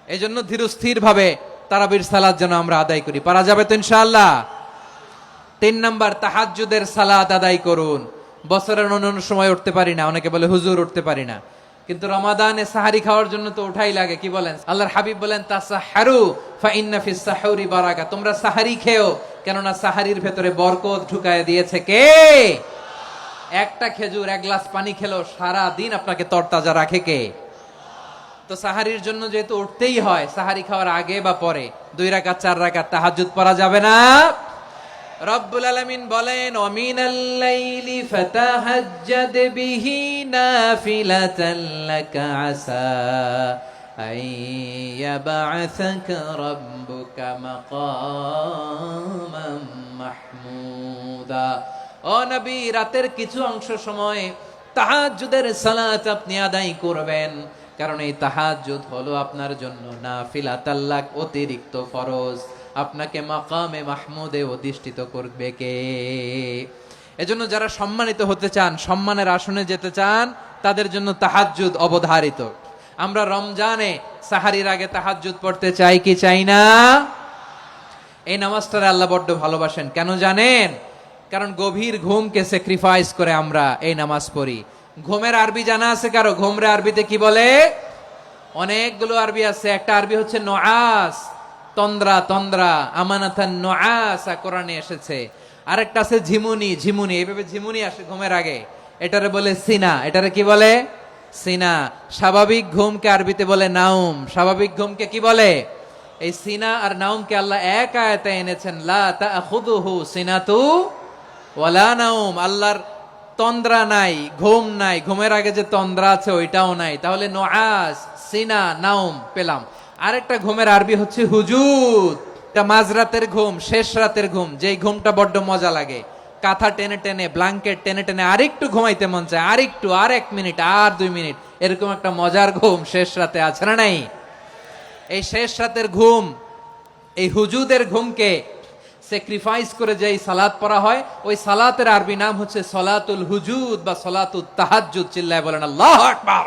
এই জন্য ধীরস্থির ভাবে তারাবির সালাত যেন আমরা আদায় করি। পারা যাবে তো ইনশাআল্লাহ? তিন নাম্বার, তাহাজ্জুদের সালাত আদায় করুন। বছরের অন্য সময় উঠতে পারি না, অনেকে বলে হুজুর উঠতে পারি না, কিন্তু রমাদানে সাহারি খাওয়ার জন্য তো উঠাই লাগে। কি বলেন? আল্লাহর হাবিব বলেন তাসাহারু ফা ইন্না ফিস সাহুরি বারাকা, তোমরা সাহারি খেও, কেননা সাহারির ভেতরে বরকত ঢুকায় দিয়েছে কে? একটা খেজুর, এক গ্লাস পানি খেলো সারা দিন আপনাকে তরতাজা রাখে কে? তো সাহারির জন্য যেহেতু উঠতেই হয়, সাহারি খাওয়ার আগে বা পরে 2 রাকাত 4 রাকাত তাহাজ্জুদ পড়া যাবে না? রব্বুল আলামিন বলেন ওয়ামিনাল লাইলি ফাতাহাজ্জাদ বিহি নাফিলাতান লাকা আসা আইয়াবআসাকা রাব্বুকা মাকামান মাহমুদা। ও নবী, রাতের কিছু অংশ সময় তাহাজ্জুদের সালাত আপনি আদায় করবেন, কারণ এই তাহাজ্জুদ হলো আপনার জন্য নাফিলাতাল লাক, অতিরিক্ত ফরজ। আপনাকে মাকামে মাহমুদে অধিষ্ঠিত করবে কে? এজন্য যারা সম্মানিত হতে চান, সম্মানের আসনে যেতে চান, তাদের জন্য তাহাজ্জুদ অবধারিত। আমরা রমজানে সাহারির আগে তাহাজ্জুদ পড়তে চাই কি চাই না? এই নামাজটারে আল্লাহ বড্ড ভালোবাসেন। কেন জানেন? কারণ গভীর ঘুমকে স্যাক্রিফাইস করে আমরা এই নামাজ পড়ি। ঘুমের আরবি জানা আছে কারো? ঘুমরে আরবিতে কি বলে? অনেকগুলো আরবি আছে। একটা আরবি হচ্ছে নুআস, তন্দ্রা, তন্দ্রা, আমানাতান নুআসা কোরআনে এসেছে। আরেকটা আছে ঝিমুনি, ঝিমুনি, এইভাবে ঝিমুনি আসে ঘুমের আগে, এটারে বলে সিনা। এটারে কি বলে? সিনা। স্বাভাবিক ঘুমকে আরবিতে বলে নাউম। স্বাভাবিক ঘুমকে কি বলে? এই সিনা আর নাউমকে আল্লাহ এক আয়াতে এনেছেন, লা তাখুযুহু সিনাতু ওয়ালা নাউম। আল্লাহর তন্দ্রা নাই, ঘুম নাই, ঘুমের আগে যে তন্দ্রা আছে ওইটাও নাই। তাহলে নুআস, সিনা, নাউম পেলাম। আরেকটা ঘুমের আরবি হচ্ছে হুজুদ। এটা মাঝরাতের ঘুম, শেষ রাতের ঘুম, যেই ঘুমটা বড্ড মজা লাগে। কাঁথা টেনে টেনে, ব্ল্যাঙ্কেট টেনে টেনে আরেকটু ঘুমাইতে মন চায়, আরেকটু, আর 1 মিনিট, আর 2 মিনিট, এরকম একটা মজার ঘুম শেষ রাতে আছে না নাই? এই শেষ রাতের ঘুম, এই হুজুদের ঘুমকে স্যাক্রিফাইস করে যে সালাত পড়া হয়, ওই সালাতের আরবি নাম হচ্ছে সলাতুল হুজুদ বা সলাতুত তাহাজ্জুদ। চিল্লায় বলেন আল্লাহু আকবার।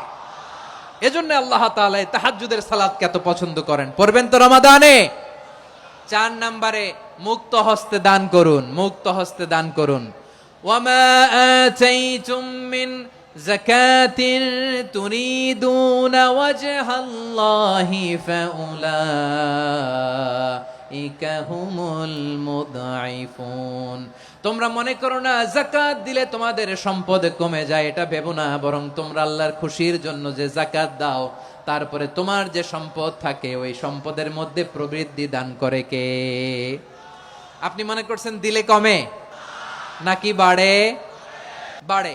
এজন্য আল্লাহ তাআলা তাহাজ্জুদের সালাতকে এত পছন্দ করেন। পড়বেন তো রমাদানে। 4 নম্বরে, মুক্ত হস্তে দান করুন। মুক্ত হস্তে দান করুন। ওয়ামা আতাইতুম মিন যাকাতিন তুরিদুনা ওয়াজহাল্লাহি ফাউলাইকা হুমুল মুদঈফুন। তোমরা মনে করো না যাকাত দিলে তোমাদের সম্পদ কমে যায়, এটা ভেবো না। বরং তোমরা আল্লাহর খুশির জন্য যে যাকাত দাও, তারপরে তোমার যে সম্পদ থাকে ওই সম্পদের মধ্যে প্রবৃদ্ধি দান করে কে? আপনি মনে করছেন দিলে কমে নাকি বাড়ে? বাড়ে।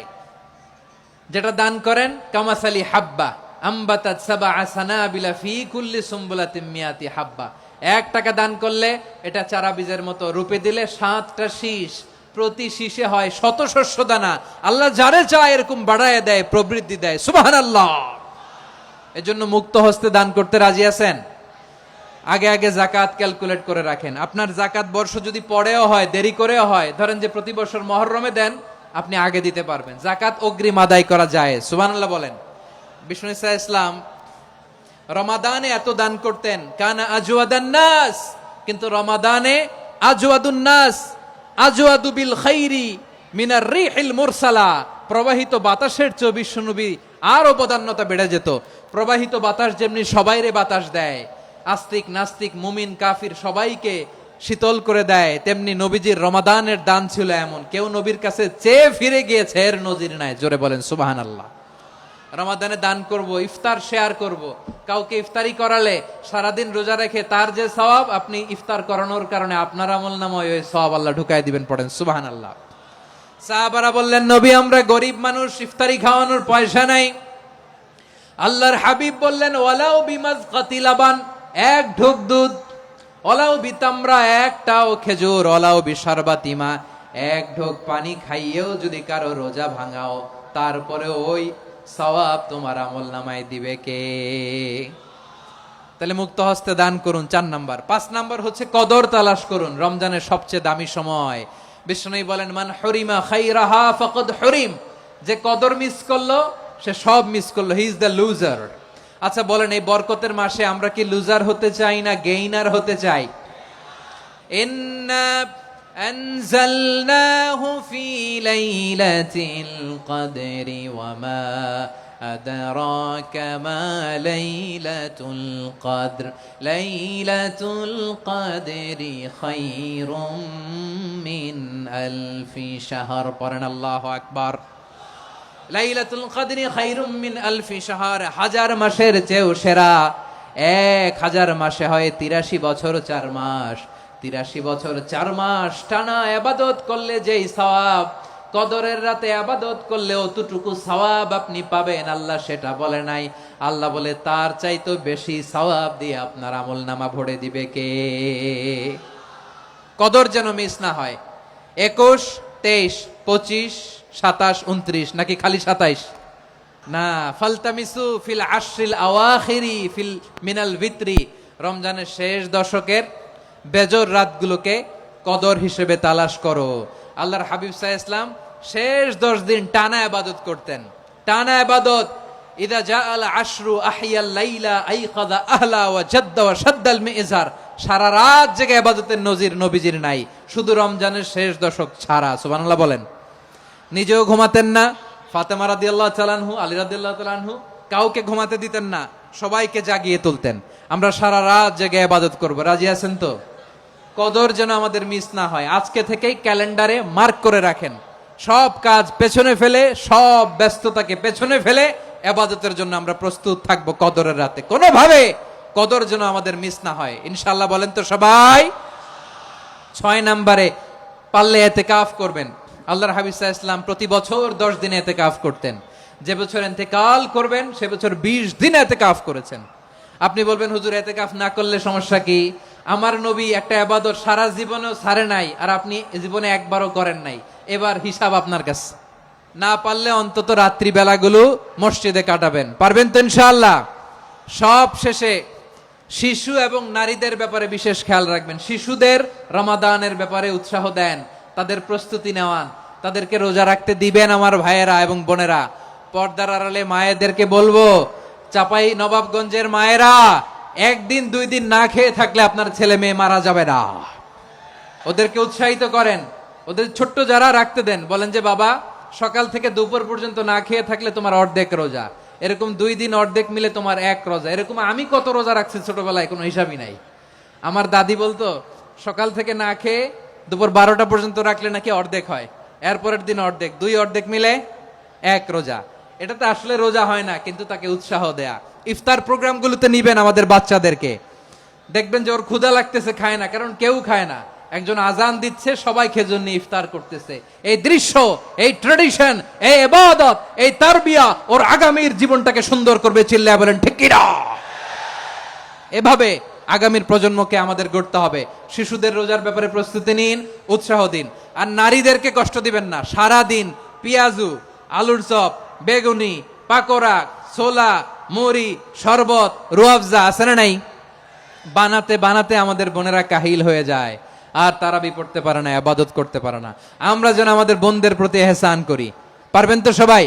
যেটা দান করেন, কামাসালি হাব্বা আম্বাতাত সাবআ সানাবিলা ফি কুল্লি সুমবুলাতিন মিয়াতি হাব্বা। 1 টাকা দান করলে এটা চারা বীজের মতো, রূপে দিলে 7টা শীষ, প্রতি শীষে হয় 100 শস্য দানা। আল্লাহ যারে চায় এরকম বাড়ায় দেয়, প্রবৃদ্ধি দেয়। সুবহানাল্লাহ। এজন্য মুক্ত হস্তে দান করতে রাজি আছেন? আগে আগে যাকাত ক্যালকুলেট করে রাখেন। আপনার যাকাত বর্ষ যদি পরেও হয়, দেরি করেও হয়, ধরেন যে প্রতি বছর মুহররমে দেন, আপনি আগে দিতে পারবেন। যাকাত অগ্রিম আদায় করা যায়। সুবহানাল্লাহ বলেন। বিষ্ণু ইসা ইসলাম রমাদানে এত দান করতেন, কানা আজওয়াদান নাস, কিন্তু রমাদানে আজওয়াদুন নাস আজওয়াদু বিল খাইরি মিনার রিহিল মুরসালা। প্রবাহিত বাতাসের চেয়ে বিশ্বনবী আরো বদান্যতা বেড়ে যেত। প্রবাহিত বাতাস যেমনি সবাইরে বাতাস দেয়, আস্তিক নাস্তিক মুমিন কাফির সবাইকে শীতল করে দেয়, তেমনি নবীজির রমাদানের দান ছিল এমন, কেউ নবীর কাছে চেয়ে ফিরে গিয়েছে এর নজির নাই। জোরে বলেন সুবহানাল্লাহ। রমাদানে দান করব, ইফতার শেয়ার করব। কাউকে ইফতারি করালে সারাদিন রোজা রেখে তার যে সওয়াব, আপনি ইফতার করানোর কারণে আপনার আমলনামায় ওই সওয়াব আল্লাহ ঢুকায় দিবেন। পড়েন সুবহানাল্লাহ। সাহাবারা বললেন, নবী আমরা গরিব মানুষ, ইফতারি খাওয়ানোর পয়সা নাই। আল্লাহর হাবিব বললেন, ওয়ালাউ বিমাজকাতি লাবান, 1 ঢোক দুধ, ওয়ালাউ বিতামরা, 1টাও খেজুর, ওয়ালাউ বিশারবাতিমা, 1 ঢোক পানি খাইয়েও যদি কারো রোজা ভাঙাও, তারপরে ওই সওয়াব তোমার আমলনামায় দিবে কে? তাহলে মুক্ত হস্তে দান করুন, 4 নাম্বার। 5 নাম্বার হচ্ছে কদর তালাশ করুন। রমজানের সবচেয়ে দামি সময়। বিষ্ণু বলেন, মান হরিমা খাইরাহা ফাকাদ হরিম। যে কদর মিস করলো সে সব মিস করলো, হি ইজ দ্য লুজার। আচ্ছা বলেন, এই বরকতের মাসে আমরা কি লুজার হতে চাই না গেইনার হতে চাই? ইন্না আনজালনাহু ফি লাইলাতিল কদরি ওয়া মা আদরাকা মা লাইলাতুল কদর লাইলাতুল কদরি খায়রুম মিন আলফি শাহর। পড়েন আল্লাহু আকবার। লাইলাতুল কদরি খায়রুম মিন আলফি শাহর, হাজার মাসের চেয়েও সেরা। 1000 মাসে হয় 83 বছর 4 মাস। 83 বছর 4 মাস টানা ইবাদত করলে যেই সওয়াব, কদরের রাতে ইবাদত করলে অতটুকু সওয়াব আপনি পাবেন, আল্লাহ সেটা বলে নাই। আল্লাহ বলে তার চাইতে বেশি সওয়াব দিয়ে আপনার আমলনামা ভরে দিবে কে? কদর যেন মিস না হয়। 21, 23, 25, 27, 29 নাকি খালি 27? না, ফালতামিসু ফিল আশরিল আওয়াখিরি ফিল মিনাল ভিতরি, রমজানের শেষ দশকের বেজর রাতগুলোকে কদর হিসেবে তালাশ করো। আল্লাহর হাবিব সাল্লাল্লাহু আলাইহি ওয়াসাল্লাম শেষ 10 দিন টানা ইবাদত করতেন, টানা ইবাদত। ইদা জাআল আশরু আহিয়াল লাইলা আইকাযা আহলা ওয়া জাদ্দা ওয়া শাদ্দাল মিজার, সারা রাত জেগে ইবাদতের নজির নবীজির নাই, শুধু রমজানের শেষ দশক ছাড়া। সুবহানাল্লাহ বলেন। নিজেও ঘুমাতেন না, ফাতেমা রাদিয়াল্লাহু তাআলা আনহু, আলী রাদিয়াল্লাহু তাআলা আনহু কাউকে ঘুমাতে দিতেন না, সবাইকে জাগিয়ে তুলতেন। আমরা সারা রাত জেগে ইবাদত করব, রাজি আছেন তো? কদর যেন আমাদের মিস না হয়। আজকে থেকেই ক্যালেন্ডারে মার্ক করে রাখেন, সব কাজ পেছনে ফেলে, সব ব্যস্ততাকে পেছনে ফেলে ইবাদতের জন্য আমরা প্রস্তুত থাকব কদরের রাতে। কোনোভাবে কদর যেন আমাদের মিস না হয়, ইনশাআল্লাহ। বলেন তো সবাই। 6 নম্বরে পারলে ইতিকাফ করবেন। আল্লাহর হাবিব সাল্লাল্লাহু আলাইহি ওয়াসাল্লাম প্রতি বছর 10 দিন ইতিকাফ করতেন। যে বছর ইন্তেকাল করবেন সে বছর 20 দিন ইতিকাফ করেছেন। আপনি বলবেন হুজুর ইতিকাফ না করলে সমস্যা কি? আমার নবী একটা ইবাদত সারা জীবনেও ছাড়ে নাই, আর আপনি জীবনে একবারও করেন নাই। এবার হিসাব আপনার কাছে। না পারলে অন্তত রাত্রি বেলাগুলো মসজিদে কাটাবেন, পারবেন তো ইনশাআল্লাহ? সব শেষে শিশু এবং নারীদের ব্যাপারে বিশেষ খেয়াল রাখবেন। শিশুদের রমাদানের ব্যাপারে উৎসাহ দেন, তাদের প্রস্তুতি নেওয়ান, তাদেরকে রোজা রাখতে দিবেন। আমার ভাইয়েরা এবং বোনেরা, পর্দার আড়ালে মায়েদেরকে বলবো, চাপাই নবাবগঞ্জের মায়েরা, 1 দিন 2 দিন না খেয়ে থাকলে আপনার ছেলে মেয়ে মারা যাবে না। ওদেরকে উৎসাহিত করেন, ওদের ছোট্ট যারা রাখতে দেন, বলেন যে বাবা সকাল থেকে দুপুর পর্যন্ত না খেয়ে থাকলে তোমার অর্ধেক রোজা, এরকম 2 দিন অর্ধেক মিলে তোমার 1 রোজা। এরকম আমি কত রোজা রাখছি ছোটবেলায় কোনো হিসাবই নাই। আমার দাদি বলতো সকাল থেকে না খেয়ে দুপুর 12টা পর্যন্ত রাখলে নাকি অর্ধেক হয়, এরপরের দিন অর্ধেক, 2 অর্ধেক মিলে 1 রোজা। এটা তো আসলে রোজা হয় না, কিন্তু তাকে উৎসাহ দেয়া। ইফতার প্রোগ্রামগুলোতে নিবেন আমাদের বাচ্চাদেরকে, দেখবেন যে ওর ক্ষুধা লাগতেছে, খায় না, কারণ কেউ খায় না। একজন আজান দিচ্ছে, সবাই খেজুর নিয়ে ইফতার করতেছে। এই দৃশ্য, এই ট্রেডিশন, এই ইবাদত, এই তারবিয়া ওর আগামীর জীবনটাকে সুন্দর করবে। চিল্লায়া বলেন ঠিক কি না? এভাবে আগামীর প্রজন্মকে আমাদের গড়তে হবে। শিশুদের রোজার ব্যাপারে প্রস্তুতি নিন, উৎসাহ দিন। আর নারীদেরকে কষ্ট দিবেন না। সারা দিন পেঁয়াজু, আলুর চপ, বেগুনি, পাকোড়া, ছোলা, মুড়ি, শরবত, রুয়াবজা আছে না নাই, বানাতে বানাতে আমাদের বোনেরা কাহিল হয়ে যায়, আর তারাবি পড়তে পারে না, ইবাদত করতে পারে না। আমরা যেন আমাদের বোনদের প্রতি ইহসান করি, পারবেন তো সবাই?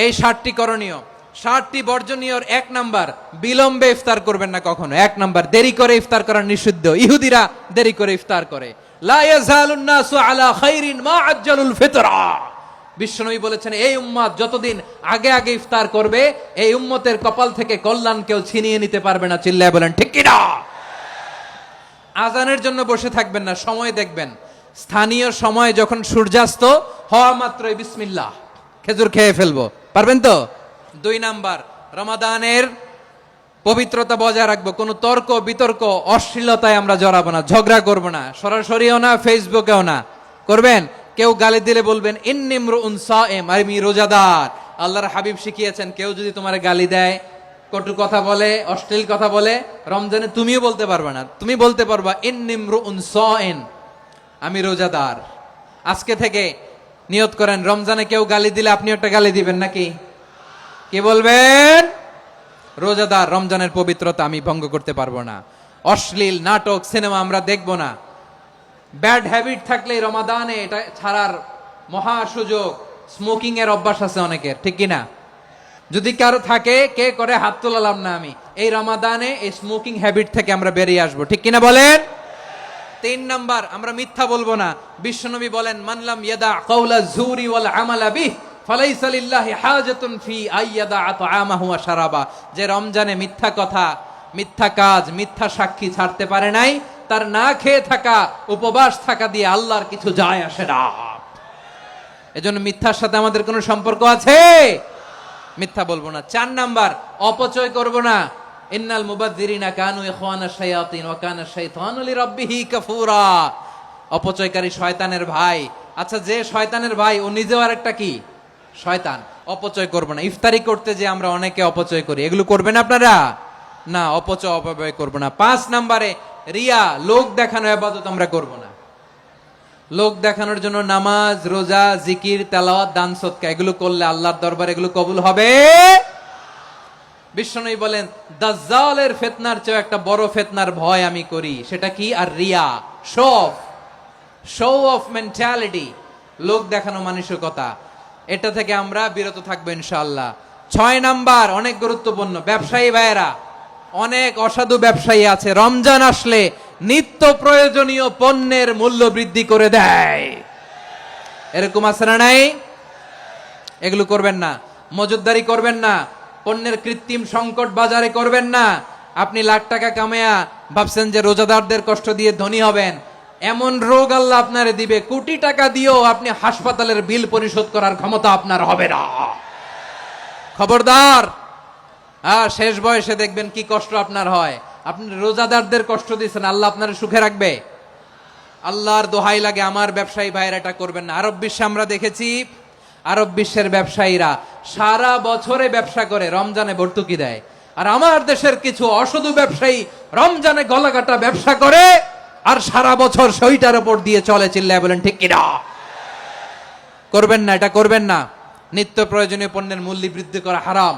এই 7টি করণীয়, 7টি বর্জনীয়। 1 নাম্বার, বিলম্বে ইফতার করবেন না কখনো। 1 নাম্বার, দেরি করে ইফতার করা নিষিদ্ধ। ইহুদিরা দেরি করে ইফতার করে। লা ইয়াজালুন নাসু আলা খাইরিন মা আজ্জালুল ফিতরা। বিশ্বনবী বলেছেন এই উম্মত যতদিন আগে আগে ইফতার করবে, এই উম্মতের কপাল থেকে কল্যাণ কেউ ছিনিয়ে নিতে পারবে না। চিল্লায় বলেন ঠিক কি না? আজানের জন্য বসে থাকবেন না, সময় দেখবেন। স্থানীয় সময় যখন সূর্যাস্ত হওয়া মাত্রই বিসমিল্লাহ, খেজুর খেয়ে ফেলবো, পারবেন তো? 2 নাম্বার, রমাদানের পবিত্রতা বজায় রাখবো। কোনো তর্ক বিতর্ক অশ্লীলতায় আমরা জড়াবো না, ঝগড়া করবো না, সরাসরিও না, ফেসবুকেও না। করবেন? কেউ গালি দিলে বলবেন ইন্নী ইমরুউন সায়েম, আমি রোজাদার। আল্লাহর হাবিব শিখিয়েছেন কেউ যদি তোমার গালি দেয়, কটু কথা বলে, অশ্লীল কথা বলে, রমজানে তুমিও বলতে পারবে না। তুমি বলতে পারবা ইন্নী ইমরুউন সায়েম, আমি রোজাদার। আজকে থেকে নিয়ত করেন, রমজানে কেউ গালি দিলে আপনি একটা গালি দিবেন নাকি? কি বলবেন? রোজাদার, রমজানের পবিত্রতা আমি ভঙ্গ করতে পারবো না। অশ্লীল নাটক, সিনেমা আমরা দেখবো না। ব্যাড হ্যাবিট থাকলে রমাদানে এটা ছাড়ার মহা সুযোগ। স্মোকিং এর অভ্যাস আছে অনেকের, ঠিক কিনা? যদি কারো থাকে, কে করে হাত তোলালাম না আমি। এই রমাদানে এই স্মোকিং হ্যাবিট থেকে আমরা বেরিয়ে আসবো, ঠিক কিনা বলেন? তিন নাম্বার, আমরা মিথ্যা বলবো না। বিশ্বনবী বলেন, মানলাম ইয়াদা কাওলা যুরি ওয়াল আমালা বিহ ফালাইসা লিল্লাহি হাজাতুন ফি আইয়াদা তাআমাহু ওয়া শারাবা। যে রমজানে মিথ্যা কথা, মিথ্যা কাজ, মিথ্যা সাক্ষী ছাড়তে পারে নাই, তার না খেয়ে থাকা, উপবাস থাকা দিয়ে আল্লাহর কিছু যায় আসে না। এজন্য মিথ্যার সাথে আমাদের কোনো সম্পর্ক আছে? মিথ্যা বলবো না। চার নাম্বার, অপচয় করব না। ইন্নাল মুবাযযিরিনা কানু ইখওয়ানাশ শায়াতিন ওয়া কানা শাইতানু লিরাব্বিহি কাফুরা। অপচয়কারী শয়তানের ভাই। আচ্ছা, যে শয়তানের ভাই ও নিজেও আরেকটা কি? শয়তান। অপচয় করব না। ইফতারি করতে যে আমরা অনেকে অপচয় করি, এগুলো করবেন আপনারা না। অপচয় অপব্যয় করব না। 5 নম্বরে রিয়া, লোক দেখানো ইবাদত আমরা করব না। লোক দেখানোর জন্য নামাজ, রোজা, জিকির, তেলাওয়াত, দান সদকা এগুলো করলে আল্লাহর দরবারে এগুলো কবুল হবে। বিশ্বনবী বলেন, দাজ্জালের ফিতনার চেয়ে একটা বড় ফিতনার ভয় আমি করি, সেটা কি? আর রিয়া, শো অফ মেন্টালিটি, লোক দেখানো মানসিকতা। এটা থেকে আমরা বিরত থাকবো ইনশাআল্লাহ। 6 নাম্বার, অনেক গুরুত্বপূর্ণ, ব্যবসায়ী ভাইয়েরা, অনেক অসাধু ব্যবসায়ী আছে রমজান আসলে নিত্য প্রয়োজনীয় পণ্যের মূল্য বৃদ্ধি করে দেয়। এরকম আছে না নাই? এগুলো করবেন না। মজুদদারি করবেন না। পণ্যের কৃত্রিম সংকট বাজারে করবেন না। আপনি লাখ টাকা কামায়া ভাবছেন যে রোজাদারদের কষ্ট দিয়ে ধনী হবেন, এমন রোগ আল্লাহ আপনারে দিবে, কোটি টাকা দিয়েও আপনি হাসপাতালের বিল পরিশোধ করার ক্ষমতা আপনার হবে না। খবরদার। শেষ বয়সে দেখবেন কি কষ্ট আপনার হয়। আপনি রোজাদারদের কষ্ট দিচ্ছেন, আল্লাহ আপনার সুখে রাখবে? আল্লাহর দোহাই লাগে, আমার ব্যবসায়ী ভাইয়েরা এটা করবেন না। আরব বিশ্বে আমরা দেখেছি, আরব বিশ্বের ব্যবসায়ীরা সারা বছরে ব্যবসা করে, রমজানে ভর্তুকি দেয়। আর আমার দেশের কিছু অসাধু ব্যবসায়ী রমজানে গলাকাটা ব্যবসা করে আর সারা বছর সেইটার উপর দিয়ে চলে। চিল্লায় বলেন ঠিক কিনা? করবেন না, এটা করবেন না। নিত্য প্রয়োজনীয় পণ্যের মূল্য বৃদ্ধি করা হারাম,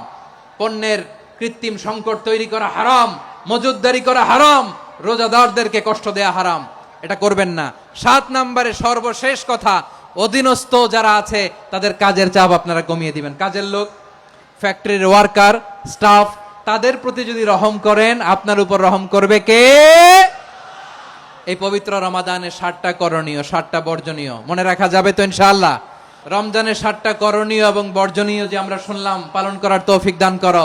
পণ্যের কৃত্রিম সংকট তৈরি করা হারাম, মজুদদারি করা হারাম, রোজাদারদেরকে কষ্ট দেয়া হারাম, এটা করবেন না। 7 নম্বরে সর্বশেষ কথা, অধীনস্থ যারা আছে তাদের কাজের চাপ আপনারা কমিয়ে দিবেন। কাজের লোক, ফ্যাক্টরির ওয়ার্কার, স্টাফ, তাদের প্রতি যদি রহম করেন, আপনার উপর রহম করবে কে? এই পবিত্র রমাদানে 7টা করণীয়, 7টা বর্জনীয় মনে রাখা যাবে তো ইনশাআল্লাহ? রমজানের 7টা করণীয় এবং বর্জনীয় যে আমরা শুনলাম, পালন করার তৌফিক দান করো।